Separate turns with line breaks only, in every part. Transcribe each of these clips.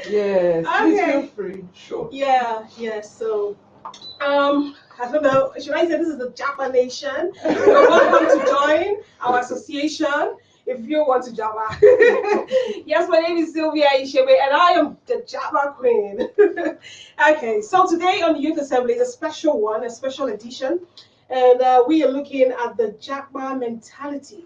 Yes, please
Okay.
feel free.
Sure.
Yeah. So, I don't know. Should I say this is the Japa Nation? You're welcome to join our association if you want to Japa. Yes, my name is Sylvia Ishegbe, and I am the Japa Queen. Okay, so today on the Youth Assembly is a special one, a special edition, and we are looking at the Japa mentality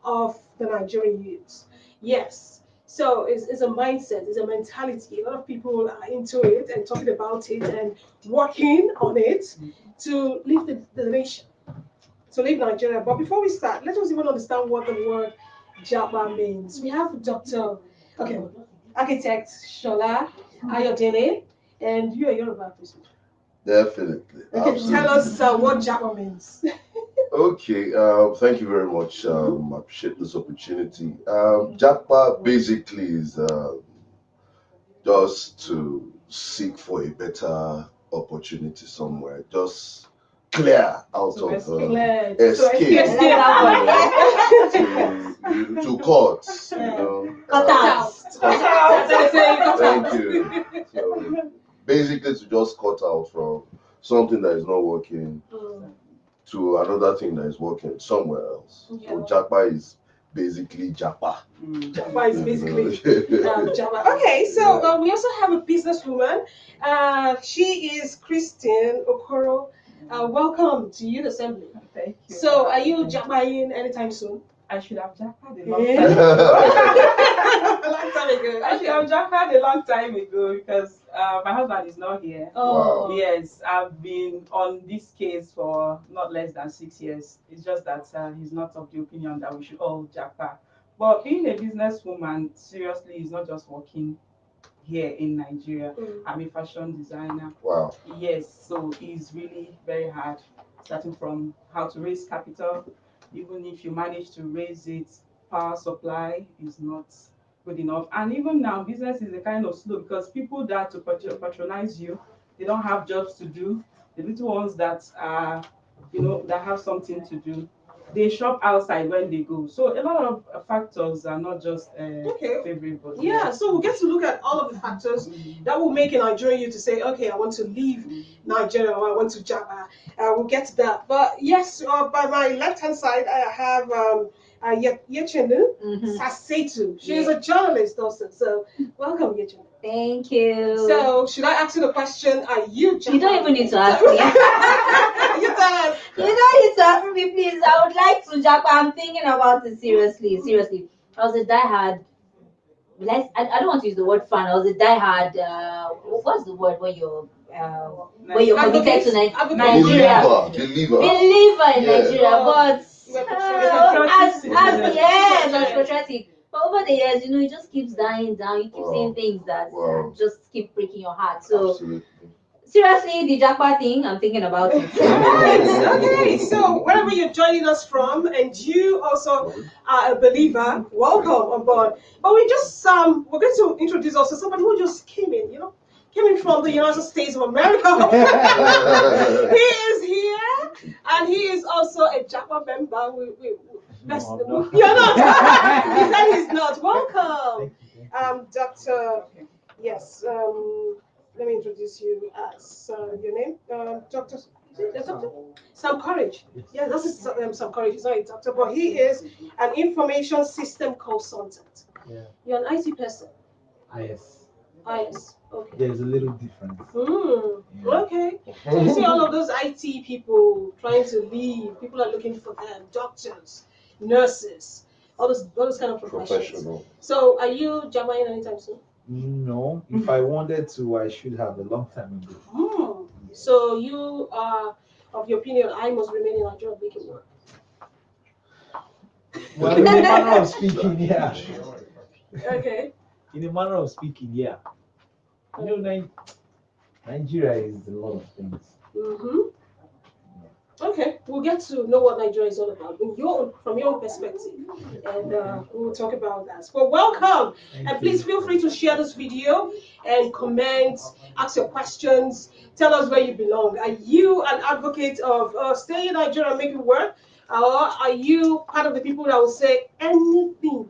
of the Nigerian youths. Yes. So it's a mindset, it's a mentality. A lot of people are into it and talking about it and working on it to leave the nation, to leave Nigeria. But before we start, let us even understand what the word Japa means. We have architect Shola Ayodele, and you are Yoruba, please.
Definitely.
Okay,
Absolutely.
tell us what Japa means.
Okay, thank you very much. I appreciate this opportunity. Japa basically is just to seek for a better opportunity somewhere, just clear out
To
of
escape.
to courts, you know.
Cut out.
Thank you. So basically, to just cut out from something that is not working to another thing that is working somewhere else.
Yeah.
So Japa is basically Japa.
Japa is basically Japa. Okay, so we also have a businesswoman. She is Christine Okoro. Welcome to Youth Assembly.
Thank you.
So, are you Japaing anytime soon?
I should have Japa a long time ago.
A long time ago.
I should have Japa a long time ago because my husband is not here.
Oh,
Yes, I've been on this case for not less than 6 years. It's just that he's not of the opinion that we should all Japa. But being a businesswoman, seriously, is not just working here in Nigeria. I'm a fashion designer.
Wow.
Yes, so it's really very hard, starting from how to raise capital. Even if you manage to raise it, power supply is not good enough. And even now, business is a kind of slow because people that to patronize you, they don't have jobs to do. The little ones that are, that have something to do, they shop outside when they go. So a lot of factors are not just favorable.
Yeah, so we'll get to look at all of the factors that will make a Nigerian youth to say, okay, I want to leave Nigeria or I want to Japa. We'll get to that. But yes, by my left-hand side, I have Yecenu Sasetu. She is a journalist also. So welcome, Yecenu.
Thank you.
So should I ask you the question, are you Japa?
You don't even need to ask me.
You tell us.
You don't need to ask me, please. I would like to Japa. I'm thinking about it seriously. I was a diehard. I don't want to use the word fan. I was a diehard. What's the word when you're committed to Nigeria? Believer in Nigeria, but as patriotic. But over the years, it just keeps dying down. You keep saying things that just keep breaking your heart. So seriously, the Japa thing, I'm thinking about it.
Okay, so wherever you're joining us from, and you also are a believer, welcome on board. But we're going to introduce also somebody who just came in, came in from the United States of America. He is here, and he is also a Japa member. You're not. He said he's not. Welcome, Dr. Yes. Let me introduce you as your name, Dr. Sam Courage. Yeah, this is Sam Courage. He's not a doctor, but he is an information system consultant.
Yeah.
You're an IT person.
Yes.
Okay.
There's a little difference.
Okay. So you see all of those IT people trying to leave. People are looking for them. Doctors, nurses, all those kind of professionals. So are you Japaing anytime soon?
No. If I wanted to, I should have a long time ago.
So you are of the opinion I must remain in Nigeria making work?
Well, in a manner of speaking, yeah.
Okay.
In a manner of speaking, yeah. Nigeria is a lot of things.
Okay, we'll get to know what Nigeria is all about from your own perspective, and we'll talk about that. But welcome, and please feel free to share this video and comment, ask your questions, tell us where you belong. Are you an advocate of staying in Nigeria and making work, or are you part of the people that will say anything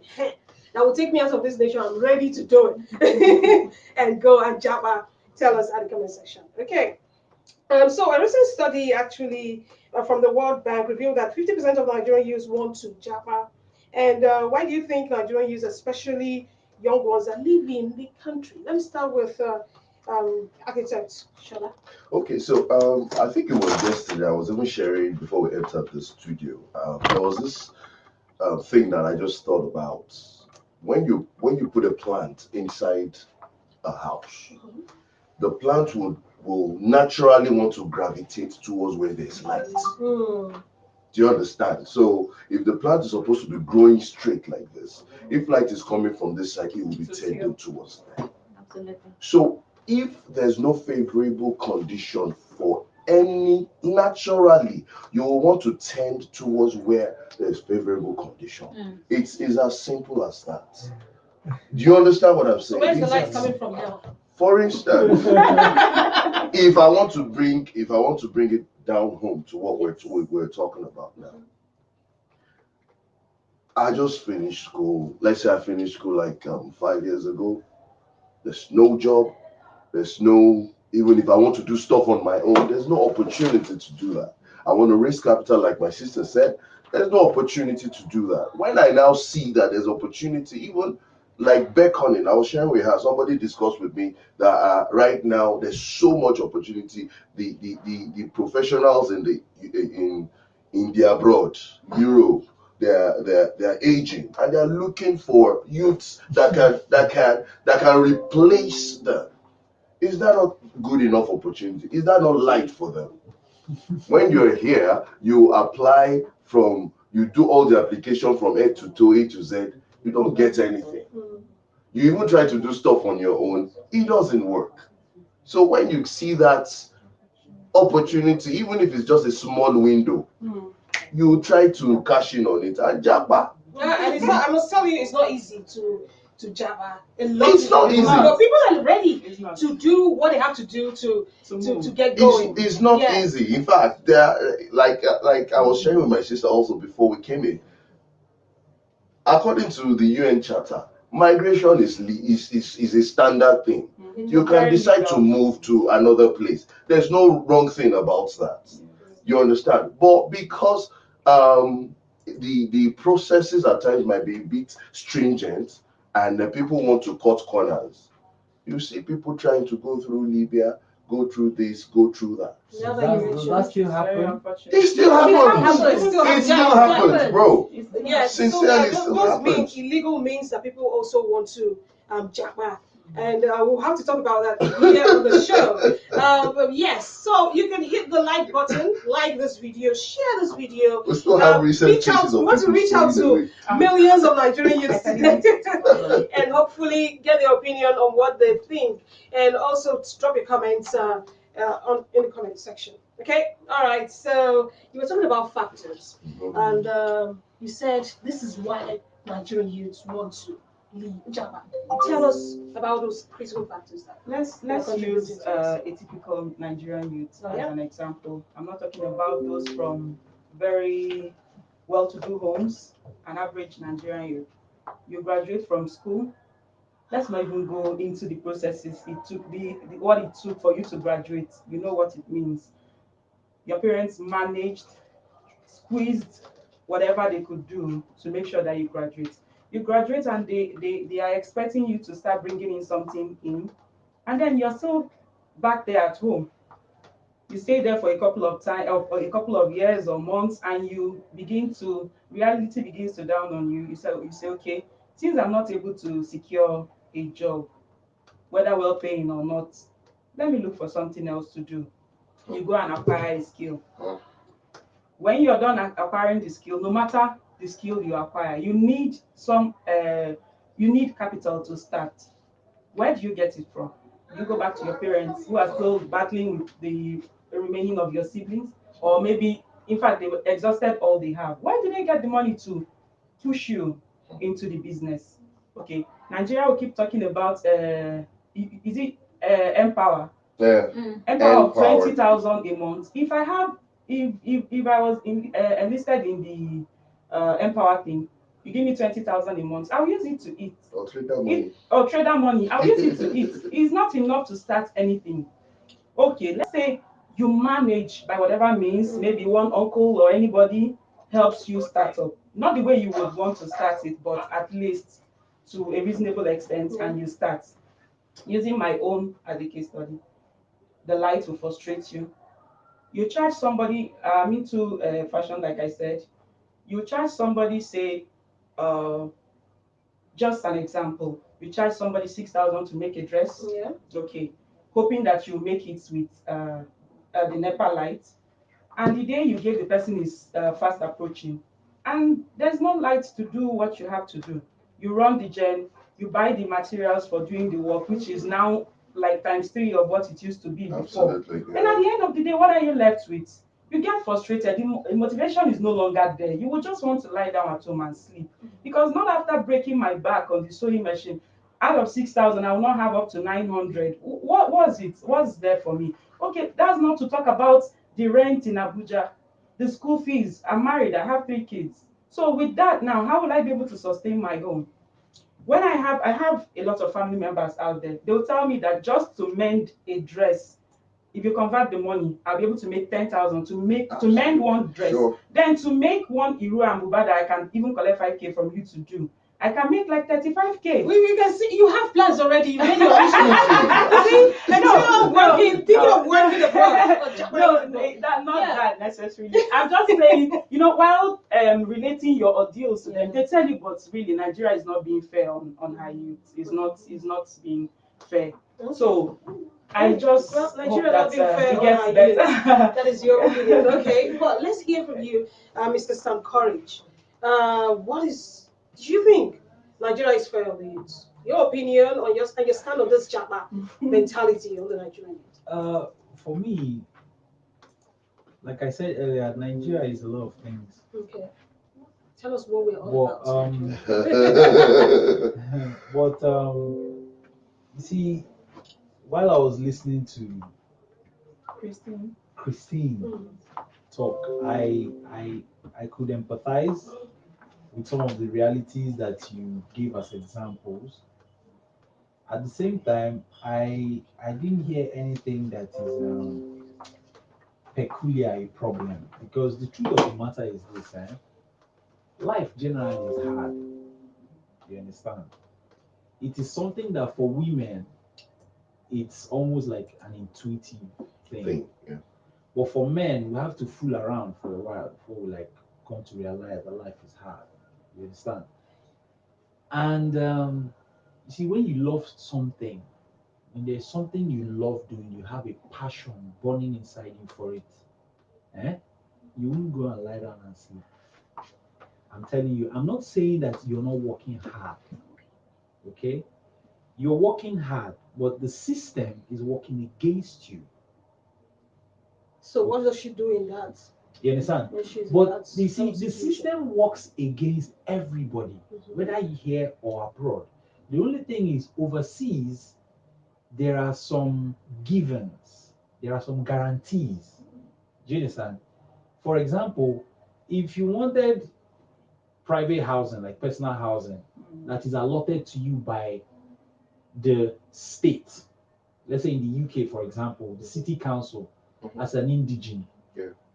that will take me out of this nation, I'm ready to do it. And go and Japa. Tell us at the comment section. Okay. So a recent study actually from the World Bank revealed that 50% of Nigerian youths want to Japa. And why do you think Nigerian youths, especially young ones that live in the country? Let me start with architect Shola.
Okay, so I think it was yesterday. I was even sharing before we entered the studio. There was this thing that I just thought about. When you put a plant inside a house, the plant will naturally want to gravitate towards where there's light. Do you understand? So if the plant is supposed to be growing straight like this, if light is coming from this side, it will be tending towards there.
Absolutely.
So if there's no favorable condition for any, naturally, you will want to tend towards where there's favorable condition. It's as simple as that. Do you understand what I'm saying?
So where's the light coming from now?
For instance, if I want to bring it down home to what we're talking about now. I just finished school. Let's say I finished school like 5 years ago. There's no job. There's no, even if I want to do stuff on my own, there's no opportunity to do that. I want to raise capital, like my sister said. There's no opportunity to do that. When I now see that there's opportunity, even like beckoning, I was sharing with her, somebody discussed with me that right now there's so much opportunity. The professionals in the abroad, Europe, they're aging and they're looking for youths that can replace them. Is that not good enough opportunity? Is that not light for them? When you're here, you apply you do all the application from A to Z, you don't get anything. You even try to do stuff on your own, it doesn't work. So when you see that opportunity, even if it's just a small window, you try to cash in on it and Japa.
And it's not, I must tell you, it's not easy to Java.
It's not easy.
But people are ready to do what they have to do to get going.
It's not easy. In fact, there, like I was sharing with my sister also before we came in. According to the UN Charter, migration is a standard thing. You can decide to move to another place. There's no wrong thing about that. You understand? But because the processes at times might be a bit stringent, and people want to cut corners. You see people trying to go through Libya, go through this, go through that.
That still happen?
It still happens. It still happens, bro.
Yes,
Sincerely,
so
still happens.
illegal means that people also want to Japa. And we'll have to talk about that here on the show. But yes, so you can hit the like button, like this video, share this video.
We still have recent cases of
we want to reach out to millions of Nigerian youths today and hopefully get their opinion on what they think. And also drop your comments in the comment section. Okay? All right. So you were talking about factors. And you said this is why Nigerian youths want to leave Japa. Tell us about those critical factors.
Let's use a typical Nigerian youth as an example. I'm not talking about those from very well-to-do homes, an average Nigerian youth. You graduate from school. Let's not even go into the processes it took, what it took for you to graduate. You know what it means. Your parents managed, squeezed whatever they could do to make sure that you graduate. You graduate and they are expecting you to start bringing in something in, and then you're still back there at home. You stay there for a couple of time or a couple of years or months, and reality begins to down on you. You say, okay, since I'm not able to secure a job, whether well paying or not, let me look for something else to do. You go and acquire a skill. When you're done acquiring the skill, no matter the skill you acquire, you need capital to start. Where do you get it from? You go back to your parents who are still battling with the remaining of your siblings, or maybe in fact they exhausted all they have. Where do they get the money to push you into the business? Okay, Nigeria will keep talking about is it Empower?
Yeah.
Empower of 20,000 a month. If I was enlisted in the Empower thing, You give me 20,000 a month, I'll use it to eat.
Or trader money.
Or trader money, I'll use it to eat. It's not enough to start anything. Okay, let's say you manage by whatever means, maybe one uncle or anybody helps you start up. Not the way you would want to start it, but at least to a reasonable extent, and you start. Using my own as a case study, the light will frustrate you. You charge somebody, I'm into fashion, like I said, you charge somebody, say, just an example, you charge somebody 6,000 to make a dress.
Yeah.
Okay, hoping that you make it with the NEPA light, and the day you give the person is fast approaching, and there's no light to do what you have to do. You run the gen, you buy the materials for doing the work, which is now like ×3 of what it used to be before.
Absolutely.
And at the end of the day, what are you left with? You get frustrated. The motivation is no longer there. You will just want to lie down at home and sleep. Because not after breaking my back on the sewing machine, out of 6,000, I will not have up to 900. What was it? What's there for me? Okay, that's not to talk about the rent in Abuja, the school fees. I'm married, I have 3 kids. So with that now, how will I be able to sustain my home? When I have a lot of family members out there, they'll tell me that just to mend a dress, if you convert the money, I'll be able to make 10,000 to mend one dress. Sure. Then to make one Iru and Buba that I can even collect 5K from you to do, I can make like 35K.
We can see you have plans already. You made your wishes. See, thinking of working abroad.
That necessarily. I'm just saying, while relating your ordeals to them, they tell you, but really, Nigeria is not being fair on her youth. It's not being fair. So I just
Nigeria
hope that
not being fair
it gets
on
better.
That is your opinion, okay? But let's hear from you, Mr. Sam Courage. Do you think Nigeria is fair on the youth? Your opinion on your stand on this Japa mentality on the Nigerian youth?
For me, like I said earlier, Nigeria is a lot of things.
Okay. Tell us what we're all about.
But you see, while I was listening to Christine talk, I could empathize with some of the realities that you gave as examples. At the same time, I didn't hear anything that is peculiar a problem, because the truth of the matter is this: life generally is hard. You understand? It is something that for women, it's almost like an intuitive thing.
Yeah.
But for men, we have to fool around for a while before we come to realize that life is hard. You understand? And you see, when you love something, when there's something you love doing, you have a passion burning inside you for it, you won't go and lie down and sleep. I'm telling you, I'm not saying that you're not working hard. Okay? You're working hard, but the system is working against you.
So what does she do in that?
You understand? But you see, the system works against everybody, whether here or abroad. The only thing is, overseas, there are some givens, there are some guarantees. Do you understand? For example, if you wanted private housing, like personal housing, that is allotted to you by the state, let's say in the UK, for example, the city council, as an indigene,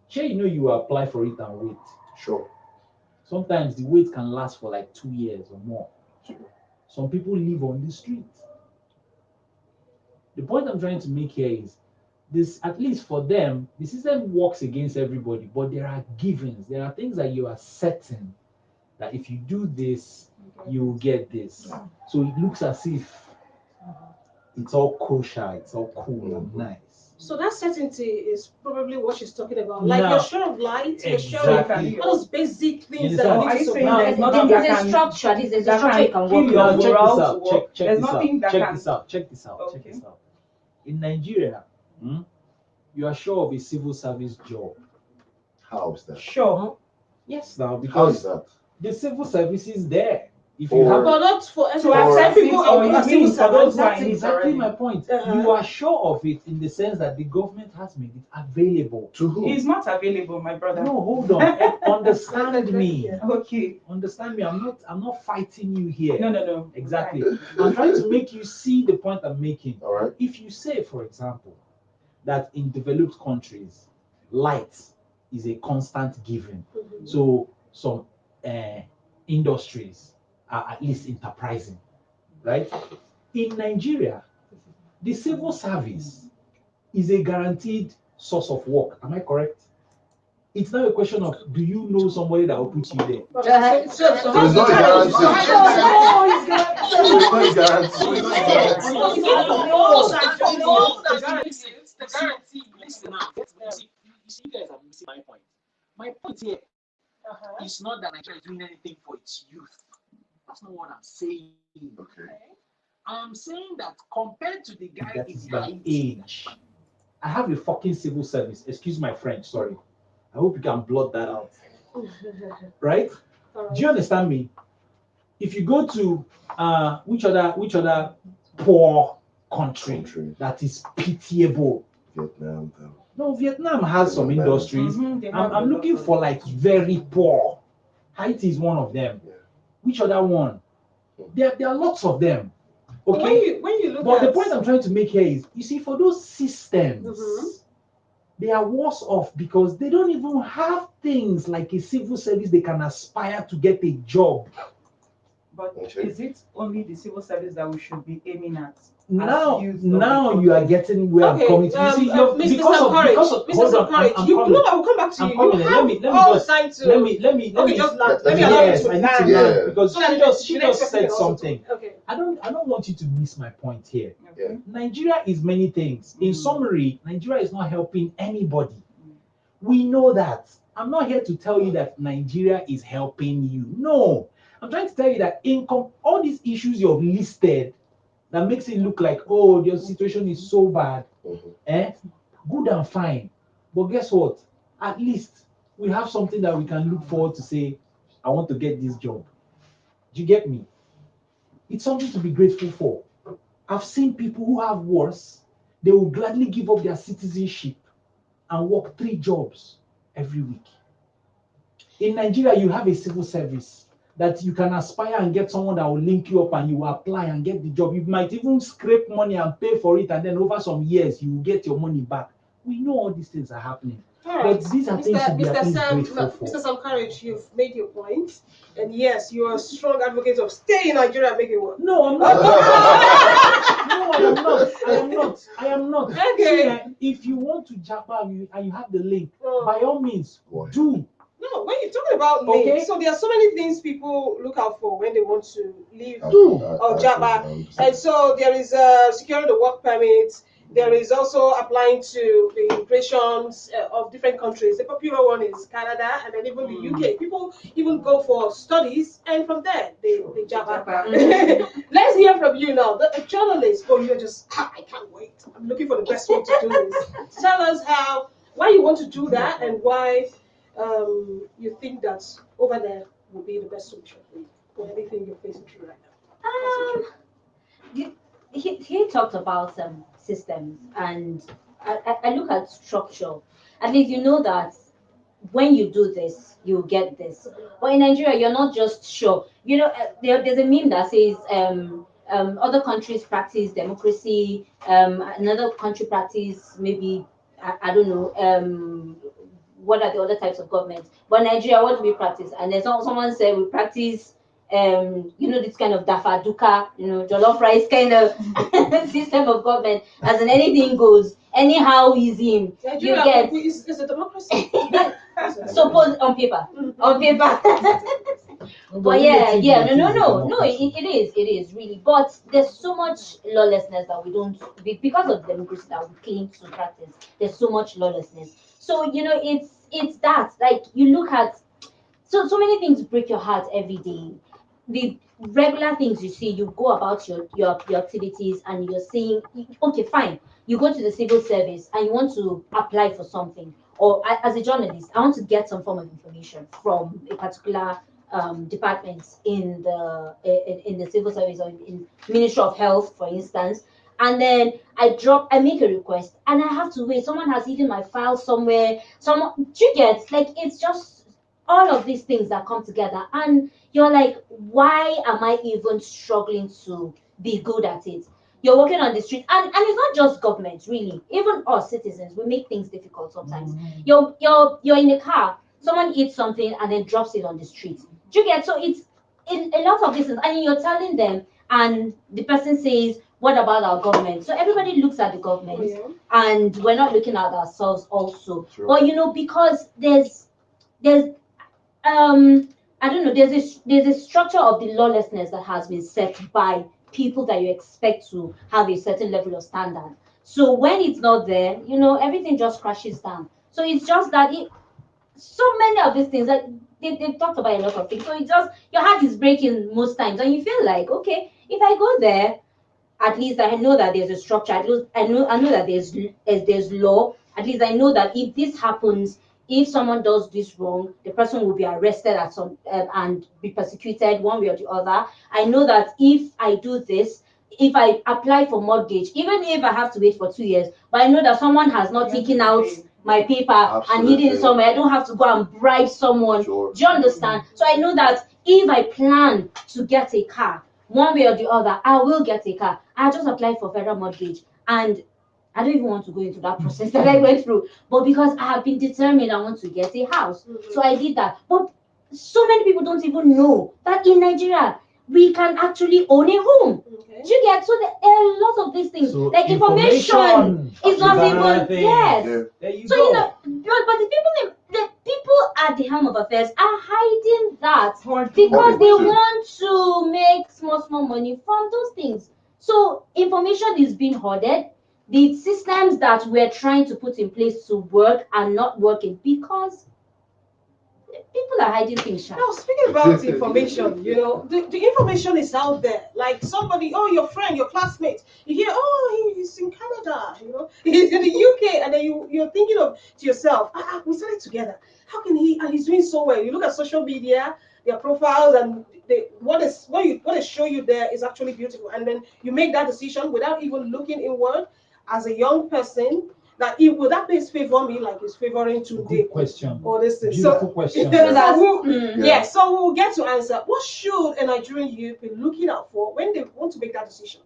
sure, you apply for it and wait.
Sure.
Sometimes the wait can last for like 2 years or more.
Sure.
Some people live on the street. The point I'm trying to make here is this: at least for them, the system works against everybody, but there are givens. There are things that you are certain that if you do this, you will get this. So it looks as if it's all kosher, it's all cool and nice.
So that certainty is probably what she's talking about. Like you're sure of light, you're sure of all those basic things that you need to survive.
There's a structure. There's a structure you can work with.
Check this out. In Nigeria, you are sure of a civil service job.
How is that?
Sure. Yes, now, because
how is that?
The civil service is there. If you have
But not for
To
everyone.
accept
Some people
it, or
are
you
civil
mean for
servants.
those who are
that's
in it
exactly
already?
my point.
Uh-huh.
You are sure of it in the sense that the government has made it available.
To who?
It's not available, my brother.
No, hold on. Understand me.
Okay.
Understand me. I'm not fighting you here.
No.
Exactly.
Okay.
I'm trying to make you see the point I'm making.
All right.
If you say, for example, that in developed countries, light is a constant given,
Mhm.
so some industries are at least enterprising, right? In Nigeria, the civil service is a guaranteed source of work. Am I correct? It's not a question of do you know somebody that will put you there.
So
So it's not a guarantee. So it's not a guarantee.
It's the guarantee. Listen now. You see, you guys are missing my point. My point here is not that Nigeria is doing anything for its youth. That's not what I'm saying.
Okay.
I'm saying that compared to the guy that is my age, I have a fucking civil service. Excuse my French, sorry. I hope you can blot that out. Right? Do you understand me? If you go to which other poor country that is pitiable?
Vietnam, though.
No, Vietnam has some industries. I'm looking for like very poor. Haiti is one of them.
Yeah.
Which other one? There are lots of them. Okay.
When you look
But
at
the point I'm trying to make here is, you see, for those systems, they are worse off because they don't even have things like a civil service they can aspire to get a job.
But
Okay.
is it only the civil service that we should be aiming at?
Now
youth
you are getting where I'm coming to. You see, because of hold on, I'm coming.
I will come back to
I'm
you.
coming.
You
Let me
have all the time to.
let me
just land. Let me
Yeah.
allow you
yes,
to
I need to
land.
learn because
So that
she
the
just
next person
said
can also
something.
talk. Okay.
I don't want you to miss my point here.
Okay.
Nigeria is many things. In summary, Nigeria is not helping anybody. We know that. I'm not here to tell you that Nigeria is helping you. No. I'm trying to tell you that all these issues you have listed that makes it look like, oh, your situation is so bad, good and fine. But guess what? At least we have something that we can look forward to say, I want to get this job. Do you get me? It's something to be grateful for. I've seen people who have worse, they will gladly give up their citizenship and work 3 jobs every week. In Nigeria, you have a civil service that you can aspire and get someone that will link you up and you will apply and get the job. You might even scrape money and pay for it, and then over some years, you will get your money back. We know all these things are happening.
Right.
But these are things to be at least grateful for.
Mr. Sam Courage, you've made your point. And yes, you are a strong advocate of stay in Nigeria and make it work.
No, I'm not. No, I am not.
Okay.
See, if you want to Japa and you have the link,
Oh.
by all means, do.
No, when you're talking about links, so there are so many things people look out for when they want to leave Japa. And so there is securing the work permit. There is also applying to the immigrations of different countries. The popular one is Canada and then even the UK. People even go for studies and from there they Japa. Let's hear from you now. The journalist, you're just, I can't wait. I'm looking for the best way to do this. Tell us why you want to do that and why you think that over there will be the best solution for anything you're facing through right now.
He talked about some systems, and I look at structure. At least you know that when you do this, you get this. But in Nigeria, you're not just sure. You know, there's a meme that says other countries practice democracy, another country practice maybe I don't know what are the other types of government. But Nigeria, what do we practice? And then someone said we practice this kind of dafa duka, jollof rice kind of system of government, as in anything goes, anyhow easy. You get
is a democracy.
suppose on paper. But it is really. But there's so much lawlessness that we don't, because of democracy that we claim to practice. There's so much lawlessness. So it's that, like, you look at so many things break your heart every day. The regular things you see, you go about your activities and you're saying, okay, fine. You go to the civil service and you want to apply for something, or as a journalist, I want to get some form of information from a particular departments in the civil service or in Ministry of Health, for instance. And then I make a request, and I have to wait. Someone has hidden my file somewhere. Do you get, like, it's just all of these things that come together, and you're like, why am I even struggling to be good at it? You're walking on the street, and it's not just government, really. Even us citizens, we make things difficult sometimes. You're in the car, someone eats something and then drops it on the street. Do you get? So it's in a lot of this, and you're telling them, and the person says, what about our government? So everybody looks at the government, and we're not looking at ourselves also.
Sure.
But because there's I don't know, there's a structure of the lawlessness that has been set by people that you expect to have a certain level of standard. So when it's not there, everything just crashes down. So it's just that so many of these things that they've talked about a lot of things. So it's just your heart is breaking most times, and you feel like, okay, if I go there, at least I know that there's a structure. At least I know that there's law. At least I know that if this happens, if someone does this wrong, the person will be arrested at some and be persecuted one way or the other. I know that if I do this, if I apply for mortgage, even if I have to wait for 2 years, but I know that someone has not taken out my paper and hidden it somewhere. I don't have to go and bribe someone.
Sure.
Do you understand? So I know that if I plan to get a car, one way or the other, I will get a car. I just applied for federal mortgage, and I don't even want to go into that process that I went through. But because I have been determined, I want to get a house. So I did that. But so many people don't even know that in Nigeria, we can actually own a home.
Okay.
Do you get? So there are lots of these things.
So
like information is not
another
even,
thing.
yes.
Yeah.
There you
So
go.
but the people at the helm of affairs are hiding that
Hard
because they
100%.
want to make small money from those things. So information is being hoarded. The systems that we're trying to put in place to work are not working because people are hiding things.
Now, speaking about information, the information is out there. Like somebody, your friend, your classmate, you hear, he's in Canada, he's in the UK, and then you're thinking to yourself, we studied together. How can he? And he's doing so well. You look at social media, their profiles, and what they show you there is actually beautiful. And then you make that decision without even looking inward as a young person. That will that place favor me like it's favoring today?
Good question.
Or this thing.
Beautiful question.
So we'll get to answer. What should a Nigerian youth be looking out for when they want to make that decision?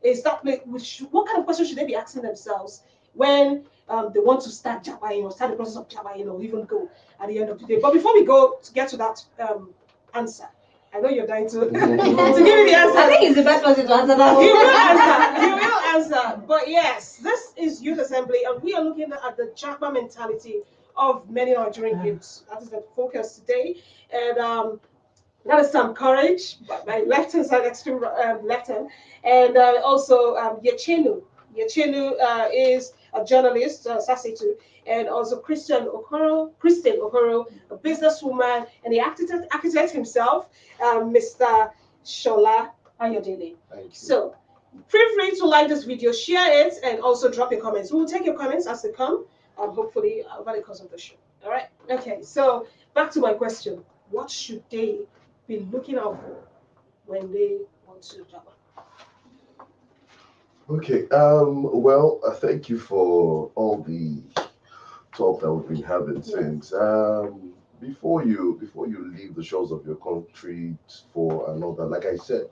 What kind of questions should they be asking themselves when they want to start Japa, start the process of Japa, even go at the end of the day? But before we go to get to that answer, I know you're dying to give me the answer.
I think it's the best person to answer that.
You will answer. But yes, this is Youth Assembly, and we are looking at the Japa mentality of many Nigerian youths. That is the focus today. And that is some courage, my left hand side, extreme left hand, and also Yecenu. Yecenu is a journalist, Sasetu, and also Christian Okoro, a businesswoman, and the architect himself, Mr. Shola Ayodele.
Thank you.
So feel free to like this video, share it, and also drop your comments. We will take your comments as they come, hopefully over the course of the show. All right. Okay. So back to my question: what should they be looking out for when they want to Japa?
Okay. Well, thank you for all the talk that we've been having since. Before you leave the shores of your country for another, like I said,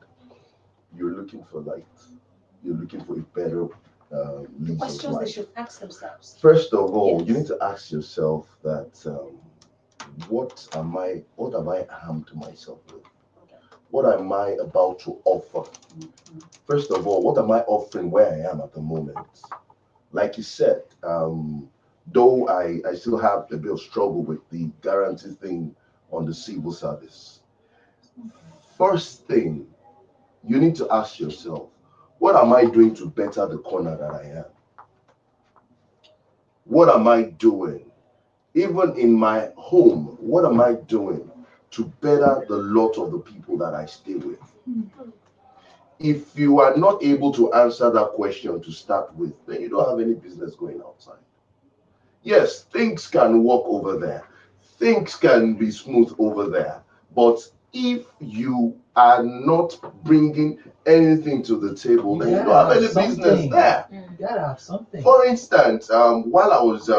you're looking for light. You're looking for a better lease of
Questions they
life.
should ask themselves.
First of all,
Yes.
you need to ask yourself that what have I harmed to myself with? What am I about to offer? First of all, what am I offering where I am at the moment? Like you said, though I still have a bit of struggle with the guarantee thing on the civil service. First thing, you need to ask yourself, what am I doing to better the corner that I am? What am I doing? Even in my home, what am I doing to better the lot of the people that I stay with? If you are not able to answer that question to start with, then you don't have any business going outside. Yes, things can work over there. Things can be smooth over there. But if you are not bringing anything to the table, then you don't have any business there.
You gotta have something.
For instance, while I was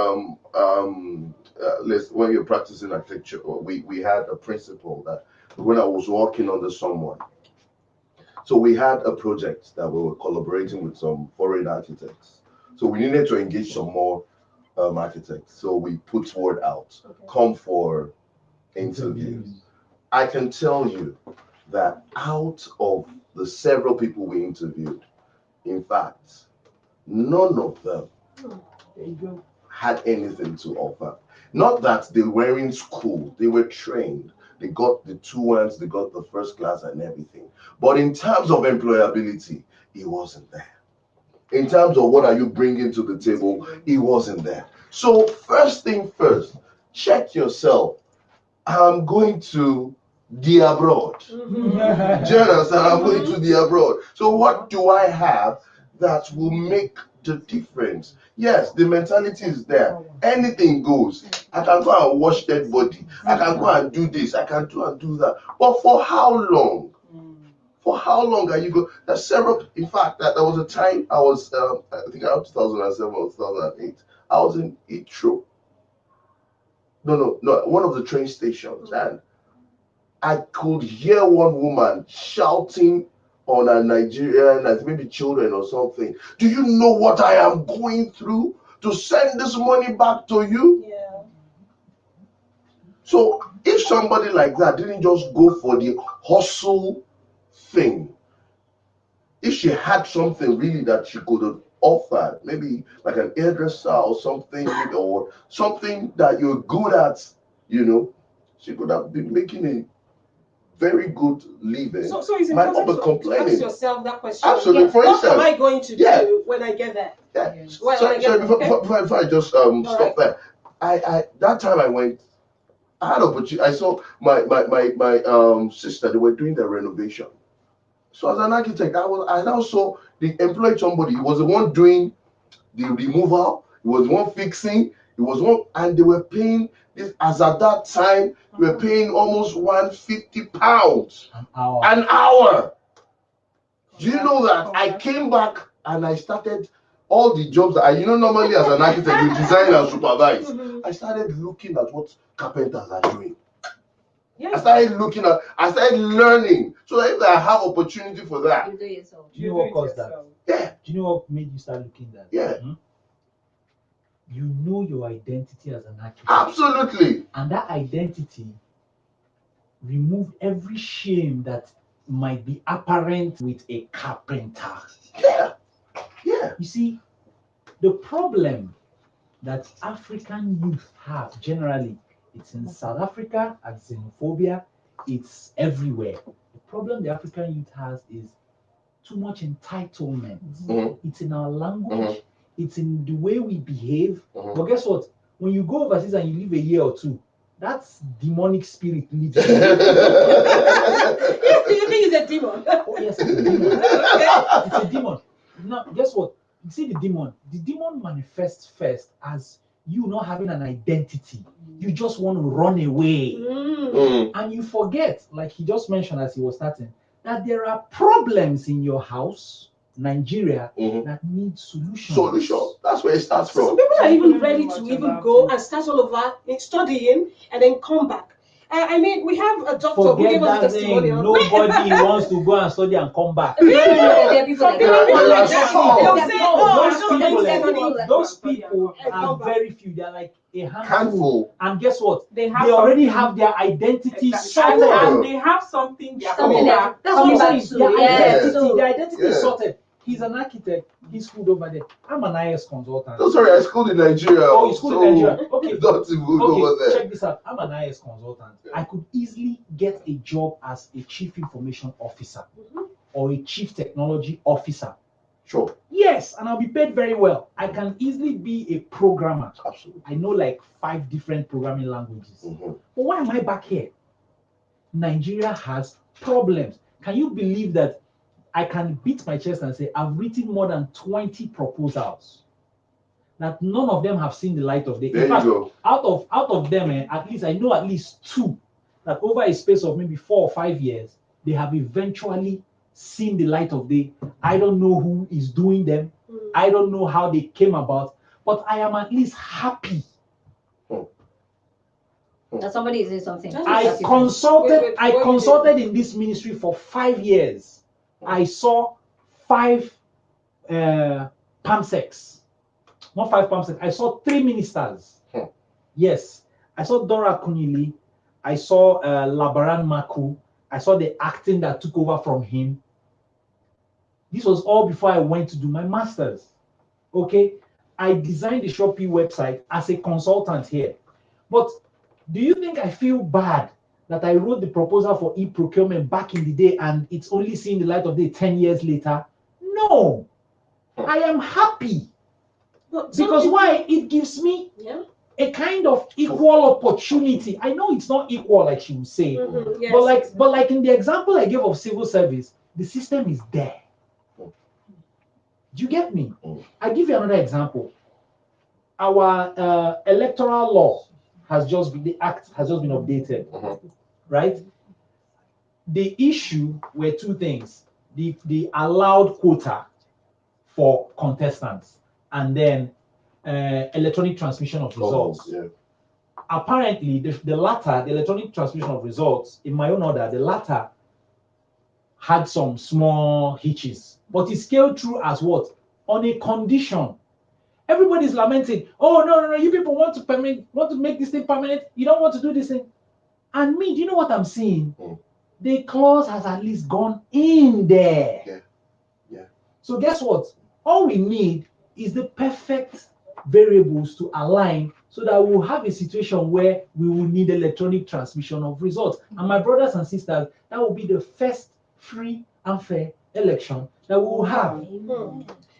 when you're practicing architecture, we had a principle that when I was working under someone, so we had a project that we were collaborating with some foreign architects. So we needed to engage some more architects. So we put word out, come for interviews. I can tell you that out of the several people we interviewed, in fact, none of them had anything to offer. Not that they were in school, they were trained. They got the 2-1s, they got the first class and everything. But in terms of employability, it wasn't there. In terms of what are you bringing to the table, it wasn't there. So first thing first, check yourself. I'm going to the abroad. Jonas, and I'm going to the abroad. So what do I have that will make the difference? Yes, the mentality is there. Anything goes. I can go and wash dead body. I can go and do this. I can do and do that. But for how long? For how long are you going? There's several. In fact, there was a time I was, I think around 2007 or 2008. I was in Itro. No, one of the train stations, and I could hear one woman shouting on a Nigerian, as maybe children or something. Do you know what I am going through to send this money back to you?
Yeah.
So if somebody like that didn't just go for the hustle thing, if she had something really that she could have offered, maybe like an hairdresser or something, or something that you're good at, she could have been making a very good living.
So it's
might not
important
be
to
complaining.
ask yourself that question.
Absolutely. For
What
instance,
am I going to do when I get there?
Yeah.
Well,
Sorry, before I just stop
right.
there. I that time I went, I had opportunity. I saw my sister, they were doing their renovation. So as an architect, I now saw they employed somebody. He was the one doing the removal, he was the one fixing, he was one, and they were paying this, as at that time, they were paying almost £150 an hour. Do you know that? I came back and I started all the jobs that normally as an architect, you design and supervise. I started looking at what carpenters are doing. I started learning. So if I have opportunity for that.
You do yourself.
Do you know what caused that?
Yeah.
Do you know what made you start looking at that?
Yeah.
You know your identity as an architect.
Absolutely.
And that identity removed every shame that might be apparent with a carpenter.
Yeah. Yeah.
You see, the problem that African youth have generally, it's in South Africa, as xenophobia, it's everywhere. The problem the African youth has is too much entitlement. It's in our language, it's in the way we behave. But guess what? When you go overseas and you live a year or two, that's demonic spirit leads you.
You think it's a demon?
Oh yes, it's a demon. It's a demon. Now, guess what? You see the demon. The demon manifests first as you not having an identity. You just want to run away. And you forget, like he just mentioned as he was starting, that there are problems in your house, Nigeria, that need solutions.
That's where it starts from.
So people are even ready to even go and start all over studying and then come back. I mean, we have a doctor who gave us a testimonial.
Nobody wants to go and study and come back.
There are people like that.
Those people are very few. They're like a handful. And guess what? They already have their identity sorted.
And they have something they are
Something
back.
that's what I'm saying.
Their identity is sorted. He's an architect. He's schooled over there. I'm an IS consultant.
No, sorry, I schooled in Nigeria.
Oh, you schooled in Nigeria. Okay.
Not even over there.
Check this out. I'm an IS consultant. I could easily get a job as a chief information officer or a chief technology officer.
Sure.
Yes, and I'll be paid very well. I can easily be a programmer.
Absolutely.
I know like 5 different programming languages. But why am I back here? Nigeria has problems. Can you believe that I can beat my chest and say I've written more than 20 proposals that none of them have seen the light of day.
There
In fact,
you go.
out of them, at least I know at least 2 that over a space of maybe 4 or 5 years, they have eventually seen the light of day. I don't know who is doing them. I don't know how they came about, but I am at least happy.
That somebody is doing something.
I consulted in this ministry for 5 years. I saw 5 PAMSECs. Not 5 PAMSECs. I saw 3 ministers. Yes. I saw Dora Kunili. I saw Labaran Maku. I saw the acting that took over from him. This was all before I went to do my master's. Okay. I designed the Shopee website as a consultant here. But do you think I feel bad that I wrote the proposal for e-procurement back in the day and it's only seeing the light of day 10 years later? No. I am happy. Because why? It gives me a kind of equal opportunity. I know it's not equal, like she would say,
Yes,
but like in the example I gave of civil service, the system is there. Do you get me? I give you another example. Our electoral law has just been, the act has just been updated, right? The issue were 2 things: the allowed quota for contestants, and then electronic transmission of results. Apparently, the latter, the electronic transmission of results, in my own order, the latter had some small hitches, but it scaled through as what? On a condition. Everybody's lamenting, oh, no, you people want to make this thing permanent. You don't want to do this thing. And me, do you know what I'm seeing? The clause has at least gone in there.
Yeah.
So guess what? All we need is the perfect variables to align so that we'll have a situation where we will need electronic transmission of results. And my brothers and sisters, that will be the first free and fair election that we will have.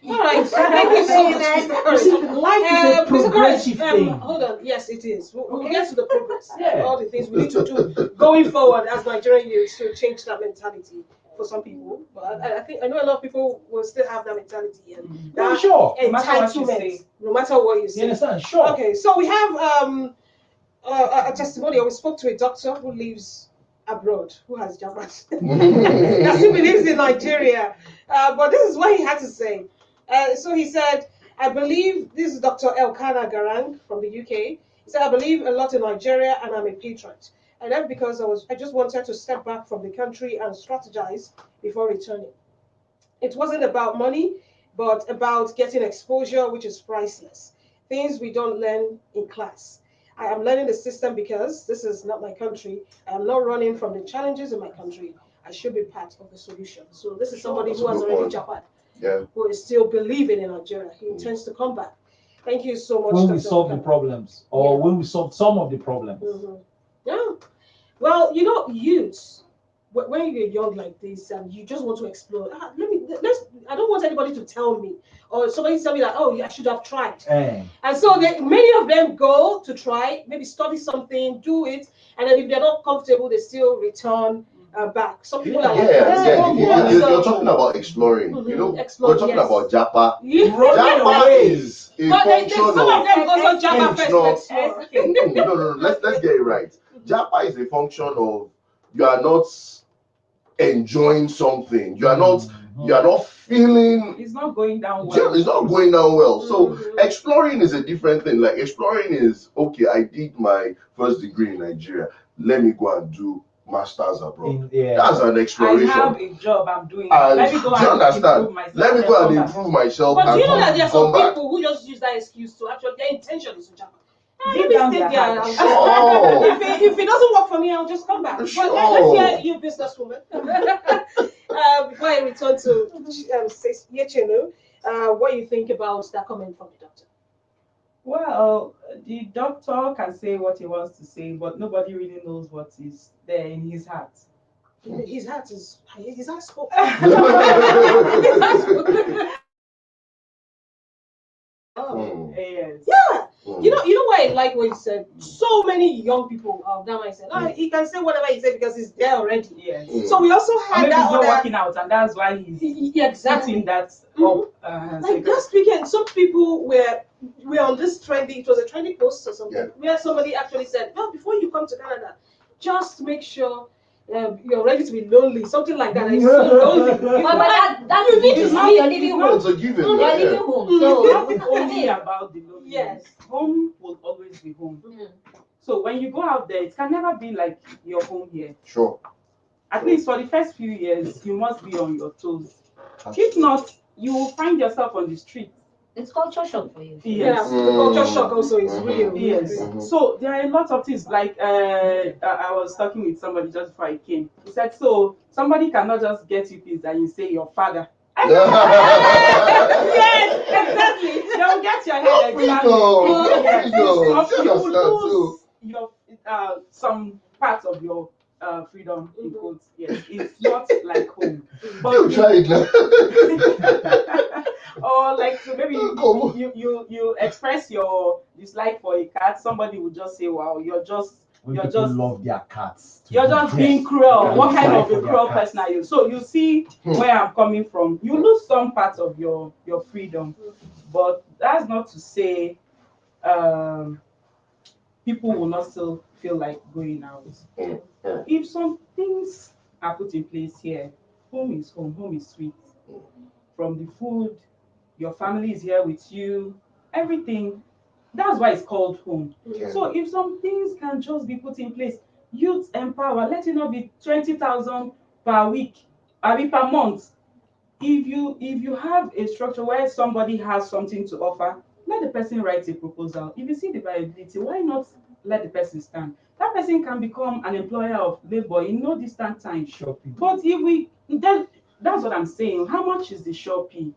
All right, thank you so much.
You see, life is a progressive thing.
Hold on, yes, it is. We'll get to the progress.
Yeah.
All the things we need to do going forward as Nigerian youths to change that mentality for some people. But I know a lot of people will still have that mentality and that
Sure.
entitlement, no matter what you say.
You understand? Sure.
Okay, so we have a testimonial. We spoke to a doctor who lives abroad, who has Japa. That still lives in Nigeria. But this is what he had to say. So he said, I believe, this is Dr. Elkanah Garang from the UK. He said, I believe a lot in Nigeria and I'm a patriot. And that's because I just wanted to step back from the country and strategize before returning. It wasn't about money, but about getting exposure, which is priceless. Things we don't learn in class. I am learning the system because this is not my country. I am not running from the challenges in my country. I should be part of the solution. So this is somebody who has already Japa. Who is still believing in Nigeria. He intends to come back. Thank you so much.
When
Dr.
we solve the problems, or when we solve some of the problems.
Yeah. Well, you know, youths, when you're young like this and you just want to explore, I don't want anybody to tell me, or somebody tell me that, oh, I should have tried. And so many of them go to try, maybe study something, do it, and then if they're not comfortable, they still return back. Some people are
you're talking about exploring. You know, we're talking about Japa. Japa is a function of.
Some of them go to Japa first.
No. Let's get it right. Japa is a function of you are not enjoying something. You are not feeling.
It's not going down well.
It's not going down well. So exploring is a different thing. Like exploring is okay. I did my first degree in Nigeria. Let me go and do masters abroad. That's an exploration.
I have a job I'm doing.
Let me go and improve myself. Let me go and improve myself.
But do you know that there are some people who just use that excuse to actually, their intention is to jump. Let me stay there. If it doesn't work for me, I'll just come back. Sure. But let's hear you, businesswoman. Before I return to Yecenu, what you think about that comment from the doctor?
Well, the doctor can say what he wants to say, but nobody really knows what is there in his heart.
His heart is his heart spoke.
Yes.
Yeah. You know why I like what he said? So many young people of that mindset. He can say whatever he said because he's there already.
Yes.
So we also had that.
He's not working out, and that's why he's putting that up.
Like last weekend, some people were on this trendy. It was a trendy post or something where somebody actually said, "Well, before you come to Canada, just make sure you're ready to be lonely, something like that. It's so lonely.
But that you need to see you're living home.
It's a given.
You're
Yeah.
living home.
It's
So
not only about the loneliness.
Yes.
Home will always be home.
Mhm.
So when you go out there, it can never be like your home here.
Sure.
At least for the first few years, you must be on your toes. If not, you will find yourself on the street.
it's culture shock for you.
Yes.
Yeah, the culture shock also is real.
Yes.
Mhm.
So there are a lot of things. Like I was talking with somebody just before I came. He said, so somebody cannot just get you peace and you say your father. Yes, exactly. They'll get your head exactly. Yes. You will lose your some parts of your freedom in quotes. Yes, it's not like home.
You try it now.
Or like so maybe you express your dislike for a cat. Somebody would just say, "Wow,
When
you're
people
just
love their cats. to
you're just
death.
being cruel.
Yeah,
What kind
die
of
for
a
their
cruel
cats.
person are you?" So you see where I'm coming from. You lose some parts of your freedom, but that's not to say people will not still feel like going out. If some things are put in place here, home is home. Home is sweet. From the food, your family is here with you, everything. That's why it's called home.
Yeah.
So if some things can just be put in place, youth empower, let it not be 20,000 per week, I mean per month. If you have a structure where somebody has something to offer, let the person write a proposal. If you see the viability, why not let the person stand? That person can become an employer of labor in no distant time.
Shopping.
But if we that's what I'm saying. How much is the Shopee?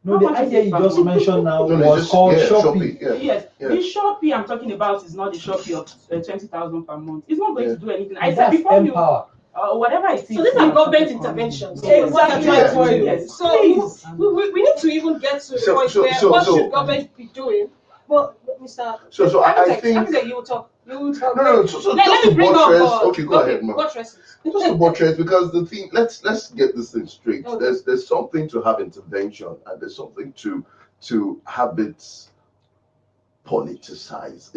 No,
How
the
much is
idea
it
you
per
just
month?
mentioned now
No,
was called shopping.
Yeah.
Yes,
Yeah.
the Shopee I'm talking about is not the Shopee of 20,000 per month. It's not going to do anything. I said
That's
before you
empower.
whatever it is.
So these are government interventions. So
Yes.
what I'm trying to do.
Yes.
So
Please.
we need to even get to the point where what should government be doing? But Mr.
So I
Architect,
think
Architect, you will talk. No.
So
Let
just
me
to
bring
buttress.
up.
Okay, go ahead, man.
Buttresses.
Just to buttress, because the thing. Let's get this thing straight.
Okay.
There's something to have intervention, and there's something to have it politicized.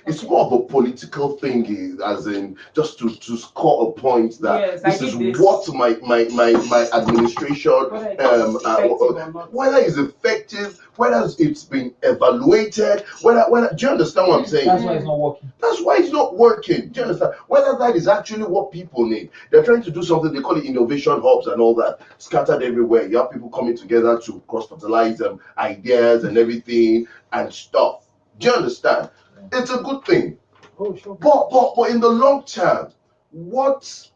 It's more of a political thing, as in just to score a point that
Yes,
this
I
is
did this.
what my administration whether it's effective, whether it's been evaluated, whether do you understand what I'm saying?
That's why it's not working.
That's why it's not working. Do you understand? Whether that is actually what people need. They're trying to do something, they call it innovation hubs and all that, scattered everywhere. You have people coming together to cross-fertilize ideas and everything and stuff. Do you understand? It's a good thing.
Oh, sure.
But in the long term, what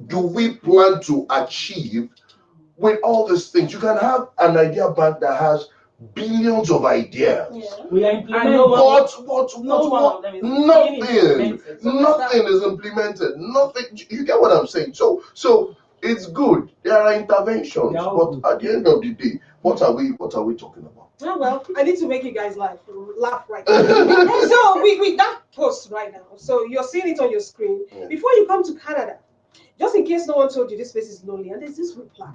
do we plan to achieve with all these things? You can have an idea bank that has billions of ideas.
Yeah.
We are implementing.
Nothing is implemented. Nothing. You get what I'm saying? So it's good. There are interventions, but at the end of the day, what are we talking about?
Oh, well, I need to make you guys laugh right now. So we that post right now. So you're seeing it on your screen.
Yeah.
Before you come to Canada, just in case no one told you this place is lonely, and there's this reply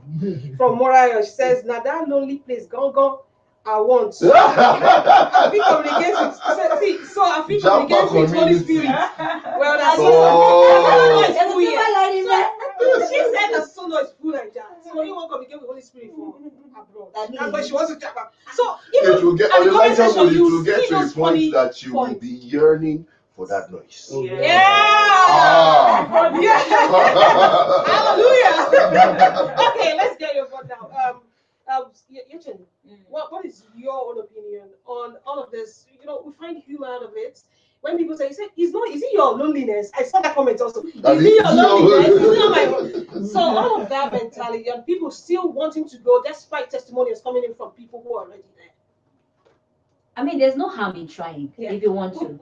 from Moraya. She says, "Now that lonely place, go. I want." I feel communicating. So I feel communicating with Holy Spirit. Well, that's she said the solo is full like that. So you want to communicate with Holy Spirit for abroad. But she wants to Japa. So
It will get on the lighter mood. It will get to a
point
point that you will be yearning for that noise.
Yeah. Hallelujah. Okay, let's get your vote now. Yecenu, what is your own opinion on all of this? You know, we find humor out of it. When people say, is it your loneliness? I saw that comment also. Is it your loneliness? Is it not my own? So all of that mentality and people still wanting to go despite testimonials coming in from people who are already there.
I mean, there's no harm in trying if you want to.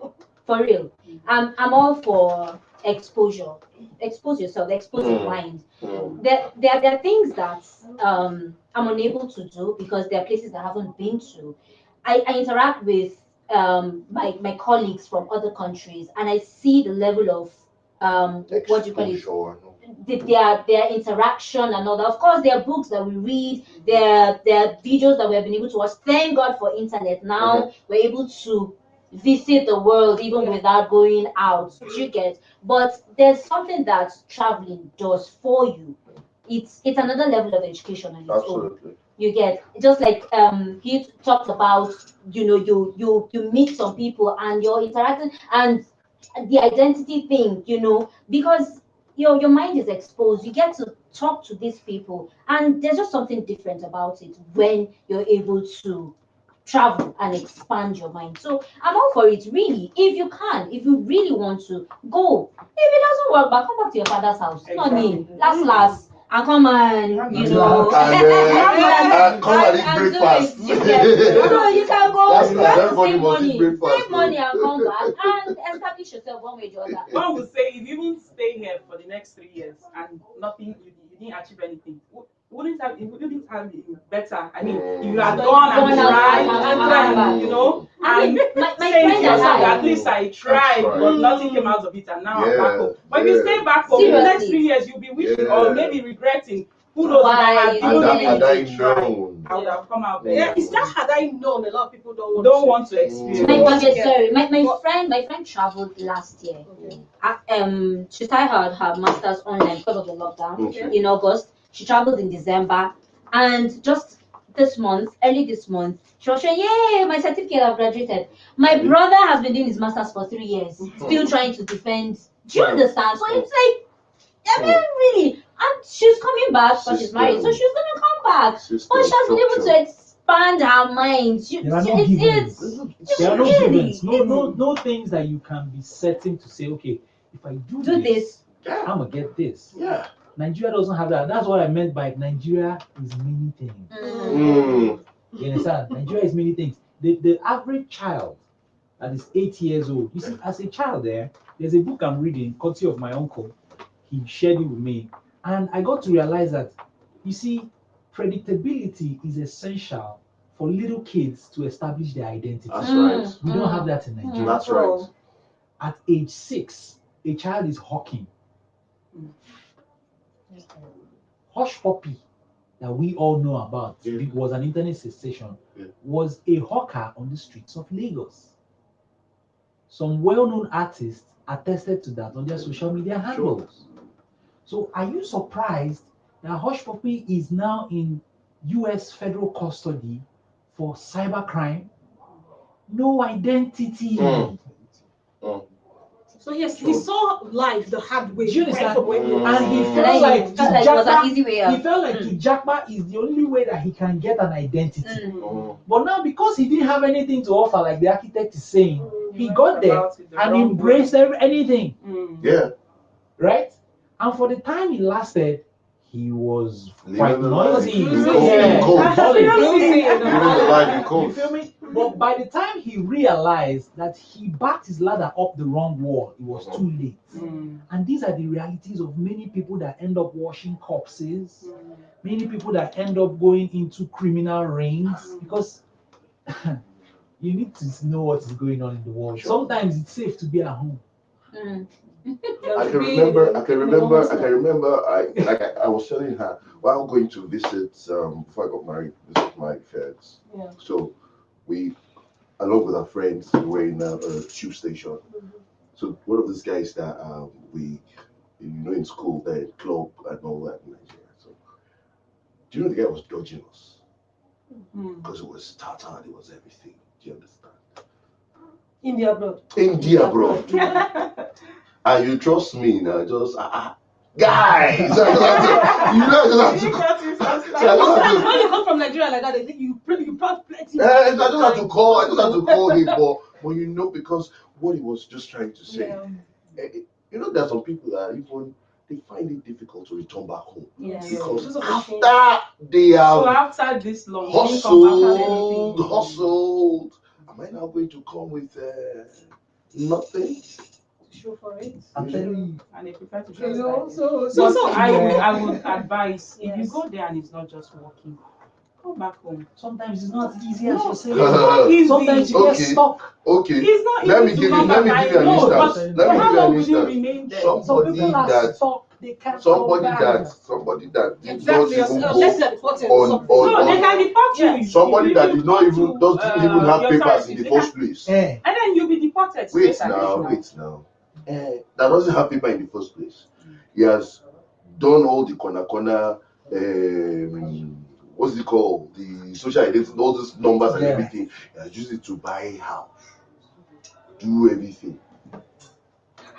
For real.
Mm-hmm.
I'm all for exposure. Expose yourself, expose your mind. There are things that I'm unable to do because there are places that I haven't been to. I interact with my colleagues from other countries, and I see the level of what do you call it? Their interaction and all that. Of course, there are books that we read, there are videos that we have been able to watch. Thank God for internet. Now we're able to visit the world even without going out. You get, but there's something that traveling does for you. It's another level of education on its own.
Absolutely.
You get, just like he talked about, you meet some people and you're interacting, and the identity thing, because your mind is exposed. You get to talk to these people, and there's just something different about it when you're able to travel and expand your mind. So I'm all for it, really. If you really want to, go. If it doesn't work, but come back to your father's house. Not me. Last, and come and
And come and eat
and do
breakfast.
it. You can go.
Last
You
night,
have to
everybody
save
must eat
money.
breakfast,
Save money and come back and establish yourself one way or the other.
One would say if you even stay here for the next 3 years and nothing, you didn't achieve anything, wouldn't have it better. I mean, if you had gone and tried and
I mean, my
saying
friend
to yourself,
and I,
at least I tried, but nothing came out of it, and now I'm back home. But if you stay back home, in the next 3 years, you'll be wishing or maybe regretting. Who knows?
Why
If I had
Had I
given it a try,
known.
I would have come out better.
Yeah, it's that had I known. A lot of people don't
Want to experience.
my friend traveled last year. She started her master's online because of the lockdown in August. She traveled in December, and just early this month, she was saying, "Yay, my certificate, I've graduated." My brother has been doing his master's for 3 years, still trying to defend. Do you understand? So it's like, I mean, really, and she's coming back because she's married, so she's gonna come back. But she has been able to expand her mind.
There are no givens. There are no givens. No things that you can be certain to say, okay, if I do this, I'm gonna get this.
Yeah.
Nigeria doesn't have that. That's what I meant by Nigeria is many things.
Mm.
You understand? Nigeria is many things. The average child that is 8 years old, you see, as a child there's a book I'm reading, courtesy of my uncle. He shared it with me. And I got to realize that, you see, predictability is essential for little kids to establish their identity.
That's right.
We don't have that in Nigeria.
That's right.
At age 6, a child is hawking. Hush Puppy, that we all know about, it was an internet sensation, was a hawker on the streets of Lagos. Some well-known artists attested to that on their social media handles. So are you surprised that Hush Puppy is now in US federal custody for cybercrime? No identity.
So yes, he saw life the hard way.
Do you understand?
And
he felt like
it was an easy way out.
He felt like Japa is the only way that he can get an identity. But now, because he didn't have anything to offer, like the architect is saying, he got there and embraced anything.
Yeah.
Right? And for the time it lasted, he was quite noisy.
You
feel me? But by the time he realized that he backed his ladder up the wrong wall, it was too late. And these are the realities of many people that end up washing corpses, many people that end up going into criminal rings, because you need to know what is going on in the world. Sometimes it's safe to be at home.
I can remember. I was telling her while going to visit before I got married, visit my parents.
Yeah.
So we, along with our friends, we were in a tube station. So one of these guys that we, in school, the club and all that in Nigeria. So do you know the guy was dodging us because it was Tata, it was everything. Do you understand?
India abroad.
And you trust me now, just guys. I just have to.
When you come from Nigeria like that, they think you pass plenty.
I just have to call him, but because what he was just trying to say. There's some people that even they find it difficult to return back home.
Yes.
Because after they have
after this long
hustled, am I now going to come with nothing?
Show for it.
I'm telling you.
And they prefer to just
So
I would advise if you go there and it's not just working, go back home.
Sometimes it's not easy as you say.
Sometimes
you get stuck.
Okay.
It's not
Let me
easy
give
to
you
come back.
an instance.
How long will you remain there?
Somebody
Some people are
that
stuck They can't
somebody
come back.
that did
Exactly.
not even
Unless
go
they're deported
on-
or something.
on-
No, they
on-
can report you.
Yes.
somebody
If
that
you
did not
go
even
to,
doesn't even have
your
papers
authorities,
in the
they
first
can-
place.
Eh,
And then you'll be deported.
Wait
straight
now,
away.
wait now. That doesn't have paper in the first place. He has done all the corner, what's it called? The social identity, all those numbers and
Yeah.
everything. He has used it to buy a house, do everything.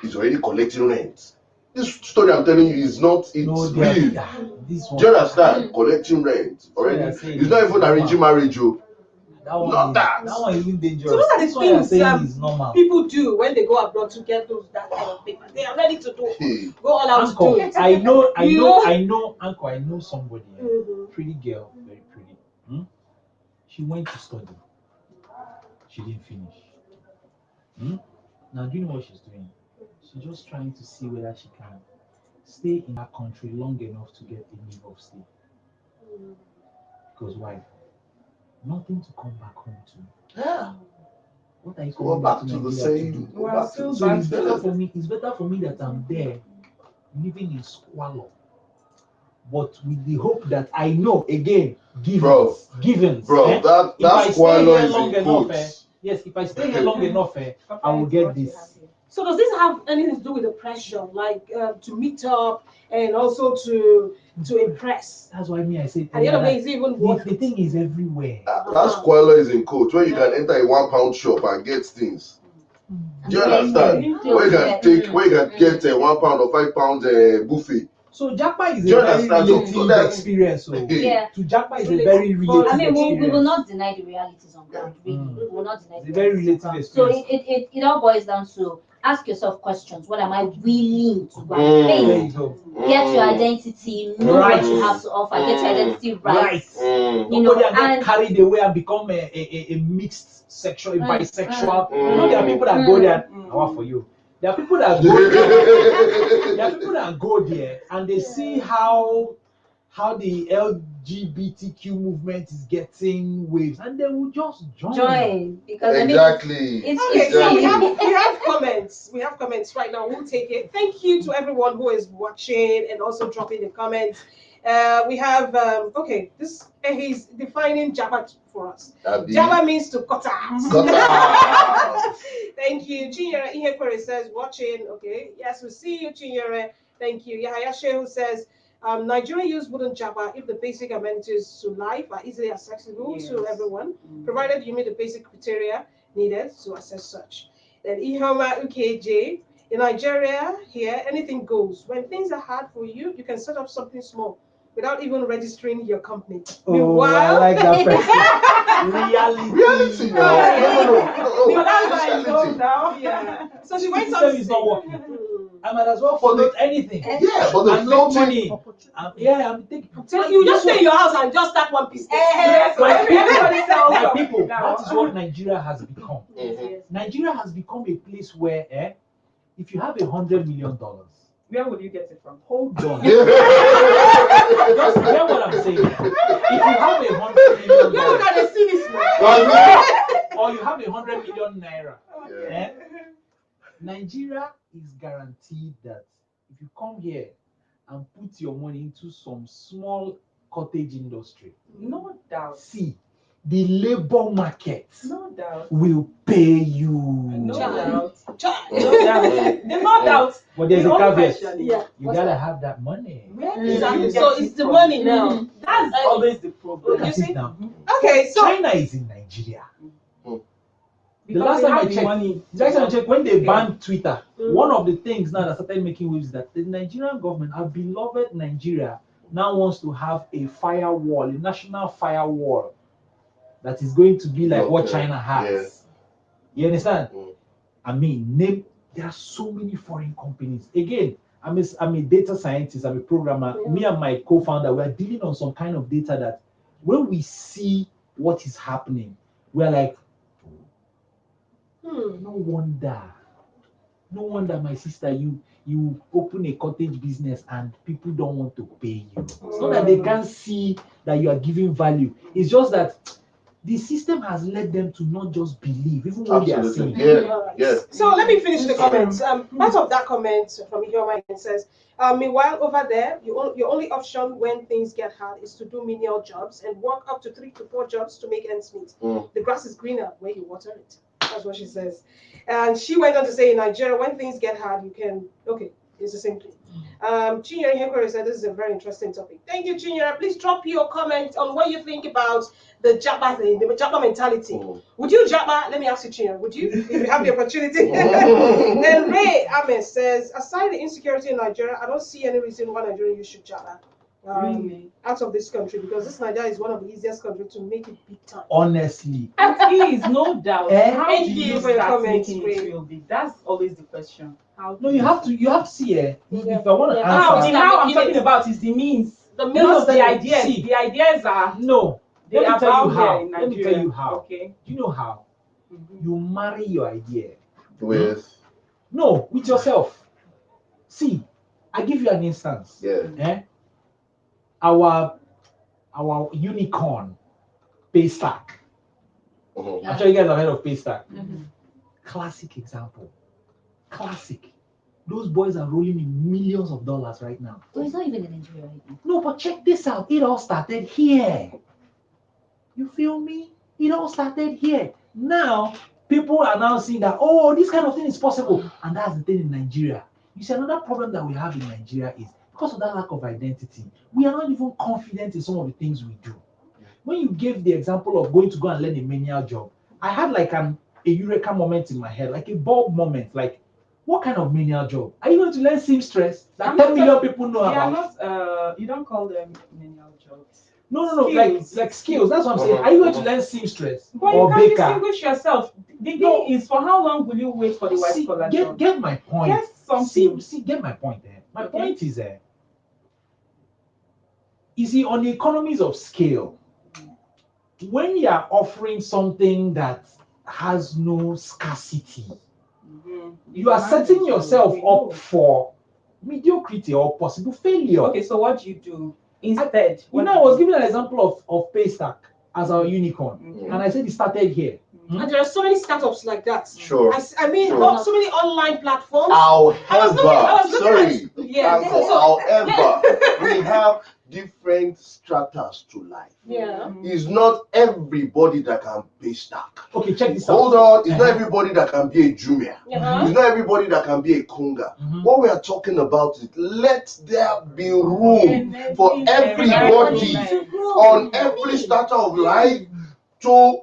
He's already collecting rent. This story I'm telling you is not, it's
no, they
real.
are, this one.
Do you understand? Collecting rent already.
Yeah, say
It's not even arranging marriage, oh.
That one
Not
is,
that.
That one is even dangerous.
So those are the
This one you're
things
saying is normal.
people do when they go abroad to get that kind of paper. They are ready to do
Hey.
go all out to do
Uncle,
it.
I know,
You
Uncle, I know somebody,
Mhm.
pretty girl, very pretty. She went to study. She didn't finish. Now, do you know what she's doing? She's just trying to see whether she can stay in that country long enough to get a leave of stay. Because why? Nothing to come back home to.
Yeah.
What are you
Go
coming
back
back
to the
Nigeria to
same.
do?
Go
Well,
back to the
still
So
same.
it's better for me. It's better for me that I'm there, living in squalor, but with the hope that I know again, givens.
Bro,
eh?
that
If I stay
squalor
here
is
long
in
enough,
quotes.
yes, if I stay here long enough, I will get this.
So does this have anything to do with the pressure, like to meet up and also to impress?
That's why I say.
At the end of the day, is it even worth
The thing is everywhere.
That squalor is in quotes where you can enter a £1 shop and get things. Do you understand? Where you can take, where you can get a £1 or £5 buffet.
So Japa is
Do you
a very
understand? So
relative
that's-
experience. So
Yeah.
to Japa is a very relative
I mean,
experience.
we will not deny the realities on ground. Really, we will not deny
It's
the
a very
realities on
relative
ground. So
experience.
it all boils down to ask yourself questions. What am I willing to go and
There
face?
you go.
Get your identity, know
Right.
what you have to offer, get your identity right. You know,
Nobody can get
and
carried away and become a mixed sexual, a bisexual. You know, there are people that go there. I want for you. There are people that go there. There are people that go there and they see how the LGBTQ movement is getting waves, and they will just join.
because
Exactly.
it's
Okay, so we
Exactly.
have comments. We have comments right now. We'll take it. Thank you to everyone who is watching and also dropping the comments. We have okay. He's defining Japa for us. Japa means to cut out. Thank you. Chinyere Ihekwere says watching. Okay. Yes, we see you, Chinyere. Thank you. Yahaya Shehu says Nigerian youth wouldn't Japa if the basic amenities to life are easily accessible to everyone, provided you meet the basic criteria needed to assess such. Then Ihoma UKJ, in Nigeria, here, anything goes. When things are hard for you, you can set up something small without even registering your company.
Oh,
Meanwhile,
I like that person.
Reality, no.
But that's why it's
Reality.
goes now.
yeah. So she went
System
on.
is not working. I might as well float anything.
Yeah, but the
And make
floating.
money. I'm taking.
So you just stay in your house and just start one piece.
Yes, so everybody sells
My
something
people,
now.
that is what Nigeria has become.
Mhm.
Nigeria has become a place where, if you have $100 million,
Where would you get it from?
hold on. Just hear what I'm saying. If you have $100 million,
You look at the series.
or you have 100 million naira,
Yeah.
Nigeria is guaranteed that if you come here and put your money into some small cottage industry,
No doubt.
see, the labor market
No doubt.
will pay you.
No
Child.
doubt. No doubt. No doubt.
But there's
The
a
only
caveat.
question is,
Yeah.
You gotta have that money.
where
Mm.
do you
Exactly.
get
So
it
it's the
from?
money now.
That's always the problem.
You
That's
see?
it now.
Okay, so
China is in Nigeria.
Because
last
they
time I
have the
checked-
money.
The last time I checked, when they banned Twitter,
Mm.
one of the things now that started making waves is that the Nigerian government, our beloved Nigeria, now wants to have a firewall, a national firewall that is going to be like what
Okay.
China has. You understand?
Mm.
I mean, there are so many foreign companies. Again, I'm a data scientist, I'm a programmer.
Yeah.
Me and my co-founder, we are dealing on some kind of data that when we see what is happening, we're like, no wonder, my sister, you open a cottage business and people don't want to pay you. It's not that they can't see that you are giving value. It's just that the system has led them to not just believe, even when they are
Absolutely.
saying.
Yeah.
Alright.
Yeah.
So let me finish the comments. Part of that comment from Ihioma says, meanwhile, over there, your only option when things get hard is to do menial jobs and work up to 3 to 4 jobs to make ends meet. The grass is greener where you water it. That's what she says. And she went on to say, in Nigeria, when things get hard, you can, okay, it's the same thing. Chinyere Hekore said this is a very interesting topic. Thank you, Chinyere. Please drop your comment on what you think about the Japa thing, the Japa mentality. Would you Japa? Let me ask you, Chinyere, would you, if you have the opportunity? And Ray Ahmed says, aside the insecurity in Nigeria, I don't see any reason why Nigeria you should Japa.
Really?
Out of this country, because this Nigeria is one of the easiest countries to make it big time.
Honestly,
It is, no doubt. How
Thank
do
you
you
for your
start
comments,
making
Ray.
it real big? That's always the question. How do
no, you have to see it. If I want to
How?
answer,
The how I'm
Making
talking
it-
about is the means.
The
Not
means
the
that-
ideas.
see.
The ideas are
no.
they
Let me
are
tell you
bound here
how.
in
Let me tell
Nigeria.
you how.
Okay.
Do you know how?
Mhm.
You marry your idea.
With
No, with yourself. See, I give you an instance.
yeah.
Our unicorn Paystack. I'm sure you guys have heard of Paystack. Classic example. Classic. Those boys are rolling in millions of dollars right now.
So it's not even in Nigeria right now.
No, but check this out. It all started here. You feel me? It all started here. Now, people are now seeing that, oh, this kind of thing is possible. And that's the thing in Nigeria. You see, another problem that we have in Nigeria is because of that lack of identity, we are not even confident in some of the things we do. When you gave the example of going to go and learn a menial job, I had like a eureka moment in my head, like a bulb moment, like, what kind of menial job? Are you going to learn seamstress that
I'm
10
not
million people know
They are
about?
not. You don't call them menial jobs.
No,
Skills.
like skills. That's what I'm saying. Are you going to learn seamstress
But
or
you can't
baker?
distinguish yourself. The thing is, for how long will you wait for the white
See,
collar job?
get my point.
Get something.
See, get my point there. My
Okay.
point is you see, on the economies of scale, when you are offering something that has no scarcity, you are setting yourself up for mediocrity or possible failure.
Okay, so what do you do instead?
You know, I was giving an example of Paystack as our unicorn, and I said it started here.
And there are so many startups like that.
Sure.
I mean,
Sure.
so many online platforms.
However,
I was looking
sorry,
Yeah.
Uncle,
So,
however, we have different stratas to life.
yeah.
It's not everybody that can pay stack.
Okay, check this
Hold
out.
on, it's not everybody that can be a junior.
Uh-huh.
It's not everybody that can be a conga.
Mhm.
What we are talking about is let there be room for everybody on every strata of life to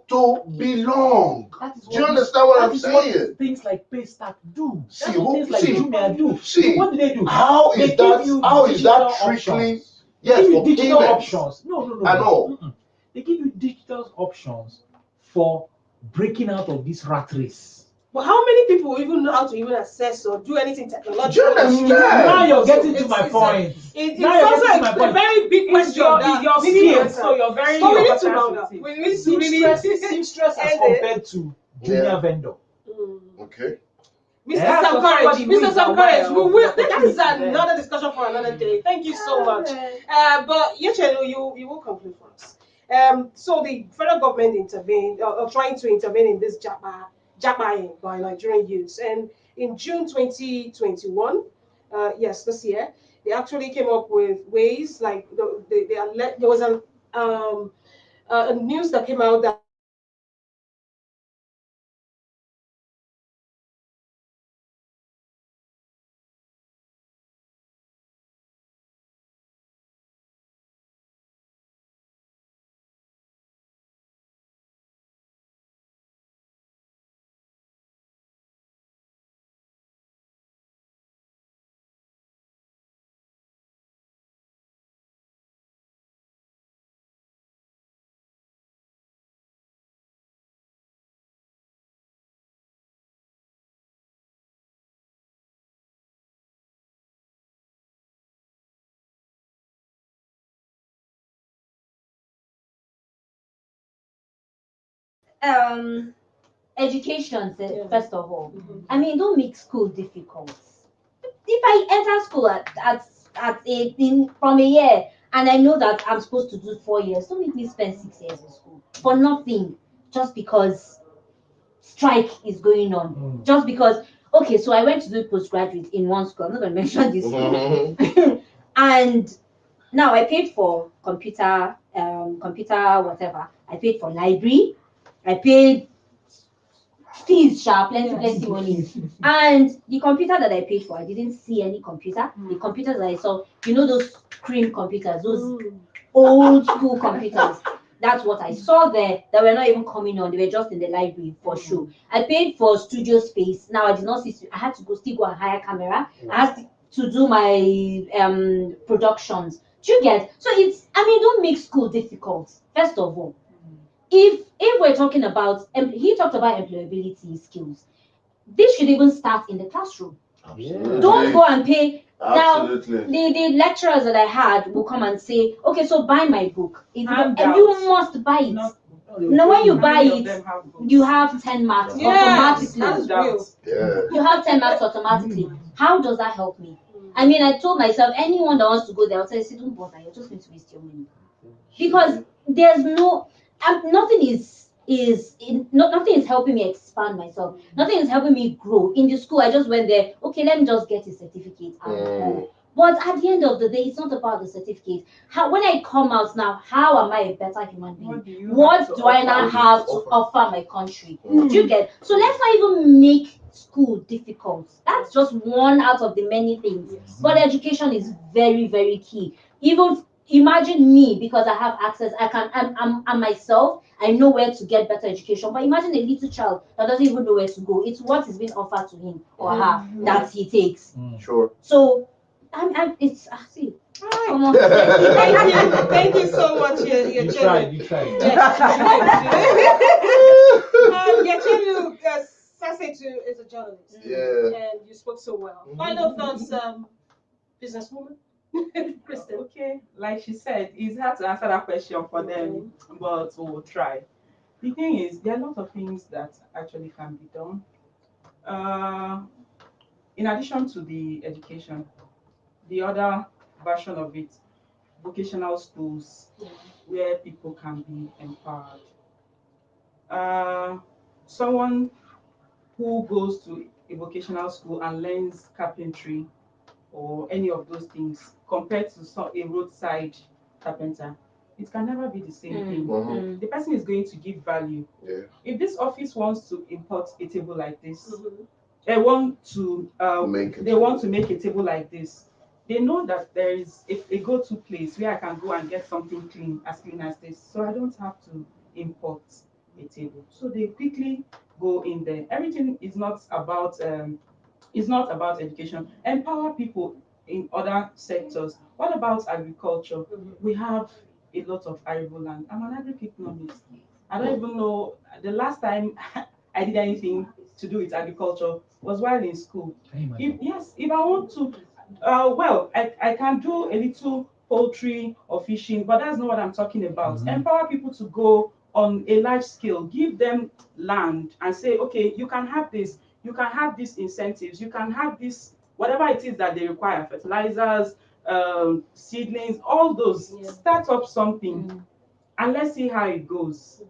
belong.
That is
Do you
what
understand what
that
I'm
is what
saying?
things like Paystack do.
See,
That's what things like
see,
Jumia do.
see,
What do they do?
How
They
is
give
that?
you
How is
digital
that trickling?
options.
Yes,
They give you
for
digital
payments.
options. No.
I know.
Mm-mm. They give you digital options for breaking out of this rat race.
But how many people even know how to even access or do anything technological?
Do you understand?
Now you're getting to
It's-
my
it's
point.
It's
Now you're
also
getting to my
a
point.
very big
It's
question.
your
that
skill,
we need to answer.
so you're very
So we need to
important
round up.
with it.
We need to really
Seamstress as
end it.
compared to junior vendor.
Okay.
Mr.
Yeah,
Sam
so
Courage,
somebody who
Mr.
is
Sam
aware
Courage,
of
that
the
is
opportunity
another discussion for another day. Thank you so much. But Yecenu, you will conclude for us. So the federal government intervened, or trying to intervene in this Japa by Nigerian youths, and in June 2021, yes, this year, they actually came up with ways like there was a news that came out that
Education
Yeah.
first of all. I mean, don't make school difficult. If I enter school at 18 from a year and I know that I'm supposed to do 4 years. Don't make me spend 6 years in school for nothing, just because strike is going on. Just because, okay, so I went to do postgraduate in one school. I'm not going to mention this school. And now I paid for computer, whatever. I paid for library. I paid fees, plenty money. And the computer that I paid for, I didn't see any computer. The computers that I saw, those cream computers, those old school computers. That's what I saw there. That were not even coming on. They were just in the library for show. I paid for studio space. Now I did not see. I had to still go and hire camera. I had to do my productions. Do you get? So don't make school difficult. First of all, if we're talking about, he talked about employability skills. This should even start in the classroom.
Absolutely.
Don't go and pay.
Absolutely.
Now, the lecturers that I had will come and say, okay, so buy my book. And
Handouts.
you must buy it. Now, when you buy it, you have 10 marks automatically.
That's real.
Yeah.
You have 10 marks automatically. How does that help me? I mean, I told myself, anyone that wants to go there, I'll say, don't bother, you're just going to waste your money. Because there's nothing is helping me expand myself. Nothing is helping me grow. In the school, I just went there, okay, let me just get a certificate. But at the end of the day, it's not about the certificate. When I come out now, how am I a better human being? What do I now have to offer my country? Do you get? So let's not even make school difficult. That's just one out of the many things. But education is very, very key. Even imagine me, because I have access, I'm myself, I know where to get better education. But imagine a little child that doesn't even know where to go. It's what is being offered to him or her that he takes.
Sure.
So see.
Thank you so much.
You tried.
Yecenu, Sasetu is a journalist.
Yeah.
And you spoke so well. Final thoughts, businesswoman? Kristen.
Okay, like she said, it's hard to answer that question for them, but we'll try. The thing is, there are a lot of things that actually can be done. In addition to the education, the other version of it, vocational schools, where people can be empowered. Someone who goes to a vocational school and learns carpentry or any of those things compared to a roadside carpenter, it can never be the same thing. The person is going to give value.
Yeah.
If this office wants to import a table like this, they want to make a table like this. They know that there is a go-to place where I can go and get something clean as this, so I don't have to import a table. So they quickly go in there. Everything is not about education. Empower people in other sectors. What about agriculture? We have a lot of arable land. I'm an agri-economist. I don't even know the last time I did anything to do with agriculture was while in school. If I want to, I can do a little poultry or fishing, but that's not what I'm talking about. Empower people to go on a large scale, give them land and say, okay, you can have this, you can have these incentives, you can have this, whatever it is that they require, fertilizers, seedlings, all those. Start up something and let's see how it goes.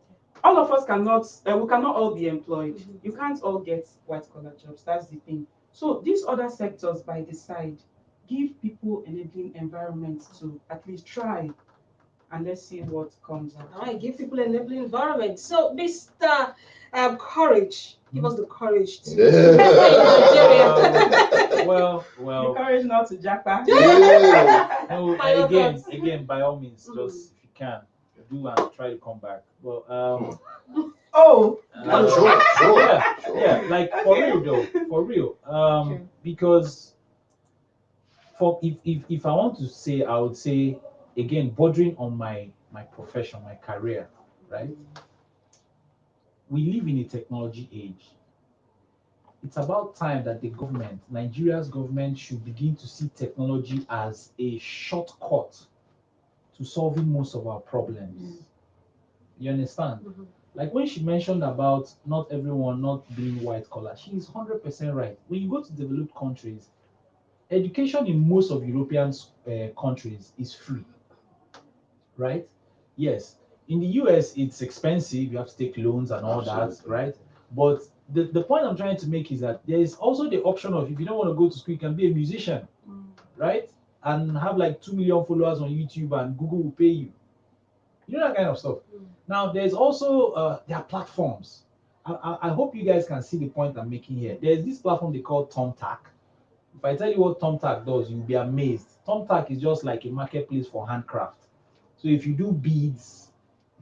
All of us we cannot all be employed. You can't all get white collar jobs. That's the thing. So these other sectors by the side, give people enabling environments to at least try, and let's see what comes out.
All right, give people an enabling environment. So, Mr. Courage, give us the courage to Nigeria.
Well.
The courage not to Japa.
No, again, by all means, just if you can, do and try to come back. Well,
sure.
Yeah, like for real, because if I want to say, I would say again, bordering on my profession, my career, right? We live in a technology age. It's about time that Nigeria's government, should begin to see technology as a shortcut to solving most of our problems. You understand? Like when she mentioned about not everyone not being white collar, she is 100% right. When you go to developed countries, education in most of European countries is free. right? Yes. In the US, it's expensive. You have to take loans and all that,
Absolutely.
right? But the point I'm trying to make is that there is also the option of if you don't want to go to school, you can be a musician, right? And have like 2 million followers on YouTube and Google will pay you. You know that kind of stuff. Now, there's also there are platforms. I hope you guys can see the point I'm making here. There's this platform they call Thumbtack. If I tell you what Thumbtack does, you'll be amazed. Thumbtack is just like a marketplace for handcraft. So if you do beads,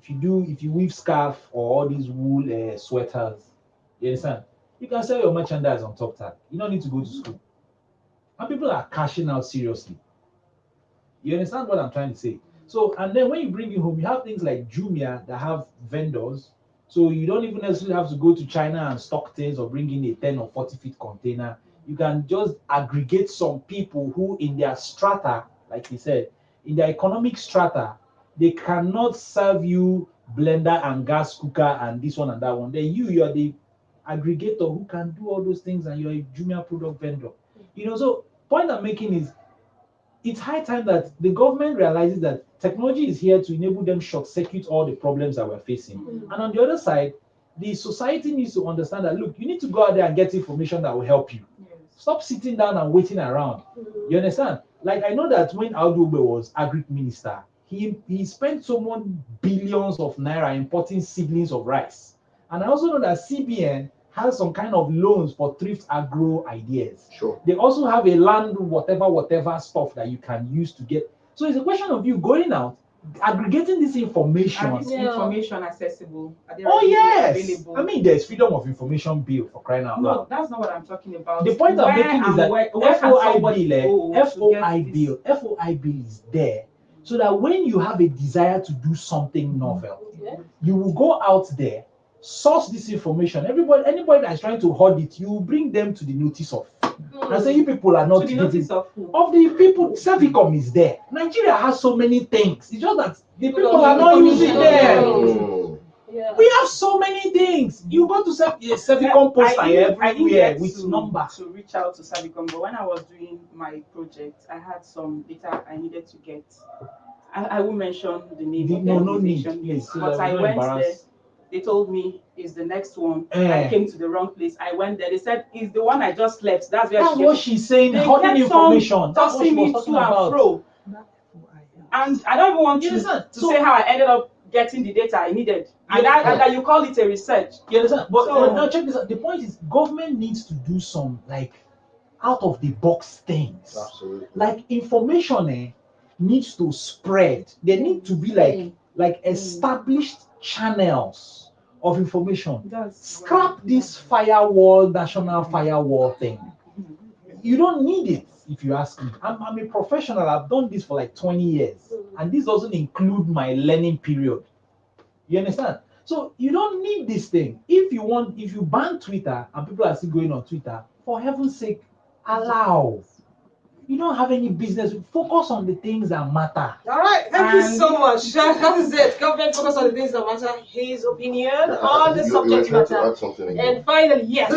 if you weave scarf or all these wool sweaters, you understand? You can sell your merchandise on Thumbtack. You don't need to go to school. And people are cashing out seriously. You understand what I'm trying to say? So, and then when you bring it home, you have things like Jumia that have vendors. So you don't even necessarily have to go to China and stock things or bring in a 10 or 40 feet container. You can just aggregate some people who in their strata, like he said, in their economic strata, they cannot serve you blender and gas cooker and this one and that one. Then you're the aggregator who can do all those things and you're a Jumia product vendor. So point I'm making is it's high time that the government realizes that technology is here to enable them short circuit all the problems that we're facing. And on the other side, the society needs to understand that look, you need to go out there and get information that will help you. Stop sitting down and waiting around. You understand? Like I know that when Audube was agri minister, he spent so much billions of naira importing seedlings of rice. And I also know that CBN has some kind of loans for thrift agro ideas.
Sure.
They also have a land whatever stuff that you can use to get. So it's a question of you going out, aggregating this information.
And this information accessible. Are they
Oh
readily
yes.
available?
I mean, there's freedom of information bill for crying out
No,
loud.
that's not what I'm talking about.
The point I'm making is that
where can
FOI
somebody
bill,
go to
FOI
get this?
bill, FOI bill is there so that when you have a desire to do something novel, you will go out there, source this information. Anybody that's trying to hold it, you bring them to the notice of. I say you people are not
To the
giving
notice of who?
of the people. Servicom is there. Nigeria has so many things. It's just that the people
don't
are
use
not
the
using
information.
them. We have so many things. You go to Servicom poster
I didn't
everywhere
get
with
to,
number.
to reach out to Savicom, but when I was doing my project, I had some data I needed to get. I will mention the name of the
No need,
organization,
please. So
but
that
I
we don't
went there.
embarrass.
They told me is the next one. I came to the wrong place. I went there. They said it's the one I just left. That's where
That's what she's saying.
They
Holding
kept
information.
on
That's what she
tossing
was
me
talking
to and
about.
fro. And I don't even want
You
to
understand?
say how I ended up getting the data I needed. And that you call it a research.
You understand? But
So-
now check this out. The point is, government needs to do some like out of the box things.
Absolutely.
Like information needs to spread. There need to be like established channels of information. Scrap this firewall, national firewall thing. You don't need it, if you ask me. I'm a professional. I've done this for like 20 years. And this doesn't include my learning period. You understand? So you don't need this thing. If you ban Twitter and people are still going on Twitter, for heaven's sake, allow. You don't have any business. Focus on the things that matter.
All right, thank you so much. That is it. Government focus on the things that matter. His opinion on the
You
subject
were trying to
matter.
add something again.
And finally, yes,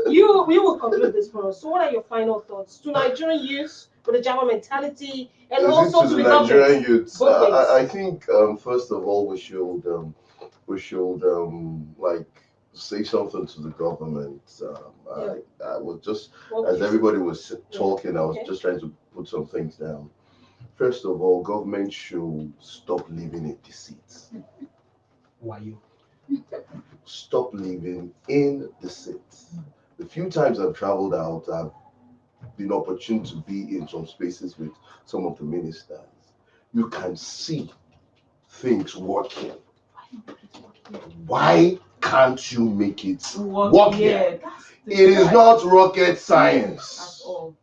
we will conclude this for us. So, what are your final thoughts to Nigerian youth with the Japa mentality, and
Is
also
it
to the
Nigerian
government?
youths?
Both ways.
I think first of all we should like say something to the government. I was just as everybody was talking, I was just trying to put some things down. First of all, government should stop living in deceit.
Why you?
Stop living in deceit. The few times I've traveled out, I've been opportune to be in some spaces with some of the ministers. You can see things working. Why can't you make it work here? It is not rocket science.
At all.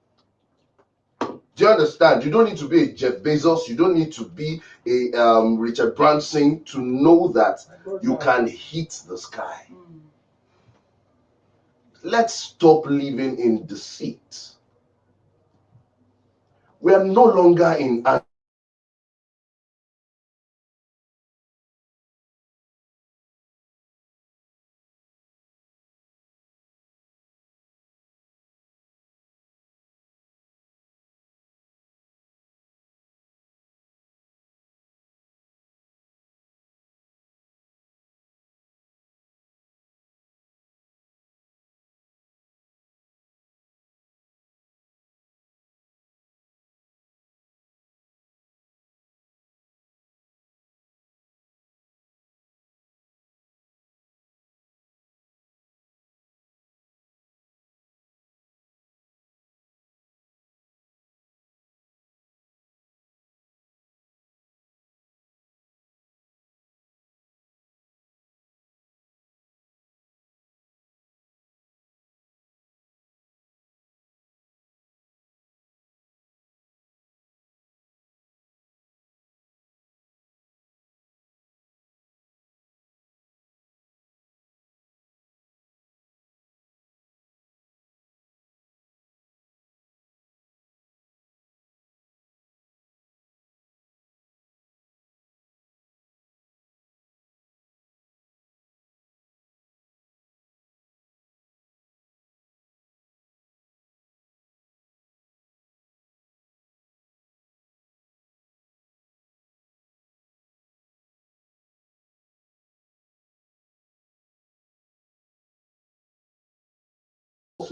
Do you understand? You don't need to be a Jeff Bezos. You don't need to be a Richard Branson to know that you can hit the sky. Let's stop living in deceit. We are no longer in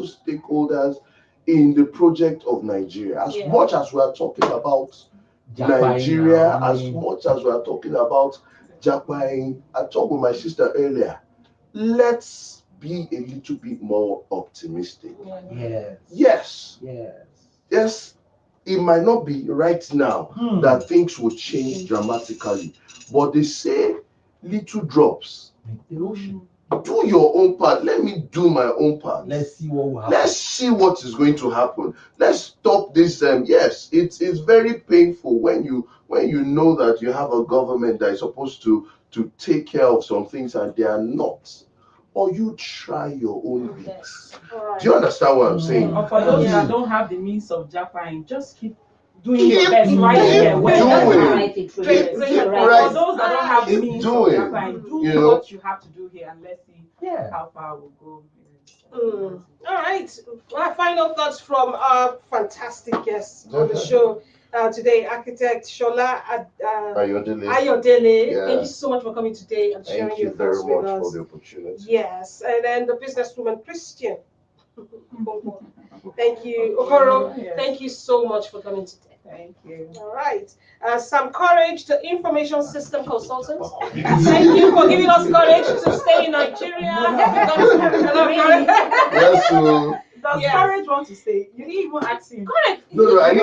vital stakeholders in the project of Nigeria. As much as we are talking about Nigeria, as much as we are talking about Japa, I talked with my sister earlier. Let's be a little bit more optimistic. Yes. It might not be right now that things will change dramatically, but they say little drops
make the ocean.
Do your own part. Let me do my own part.
Let's see what will happen.
Let's see what is going to happen. Let's stop this. Yes, it's very painful when you know that you have a government that is supposed to take care of some things and they are not. Or you try your own bits. Do you understand what I'm saying?
Or for those that don't have the means of Japan, just keep doing your best right here. For those that don't have the means of Japan, do what you have to do here and let's see how far we'll go.
All right. Our final thoughts from our fantastic guests on the show today, architect Shola Ayodele. Thank you so much for coming today and sharing your thoughts with us. Thank you very much
for the opportunity.
Yes, and then the businesswoman Christian. Thank you, Okoro. Thank you so much for coming today.
Thank you.
All right. Sam Courage, the information system consultant. Thank you for giving us courage to stay in Nigeria.
Yes, so.
Does Courage want to say? You didn't even ask him.
Correct.
No, I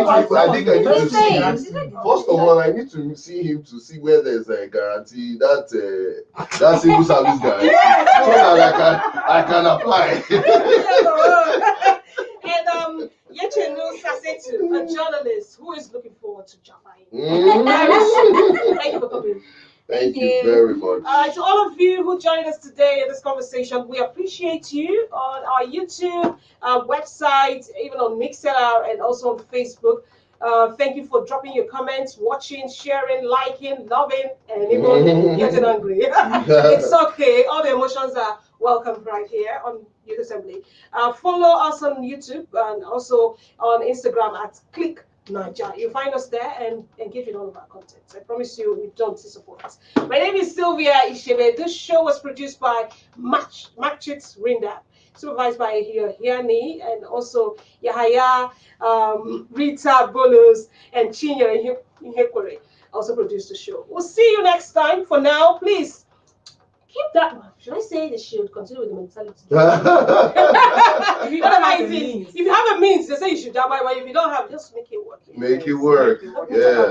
think I need to see him. First of all, I need to see him to see where there's a guarantee that civil service guarantee, so that I can apply.
And Yecenu Sasetu, a journalist who is looking forward to Japa. Thank you for coming.
Thank you very much.
To all of you who joined us today in this conversation, we appreciate you on our YouTube website, even on Mixer and also on Facebook. Thank you for dropping your comments, watching, sharing, liking, loving, and even getting angry. It's okay. All the emotions are welcome right here on Youth Assembly. Follow us on YouTube and also on Instagram at Click Niger. You'll find us there and engage with all of our content. I promise you, we don't support. My name is Sylvia Ishegbe. This show was produced by Machit Rinda, supervised by Hiani and also Yahaya, Rita Bolos, and Chinya Ihekore also produced the show. We'll see you next time. For now, please keep that. Should I say they should continue with the mentality? If you have a means, they say you should. But if you don't have, just make it work.
Make it work. Yeah.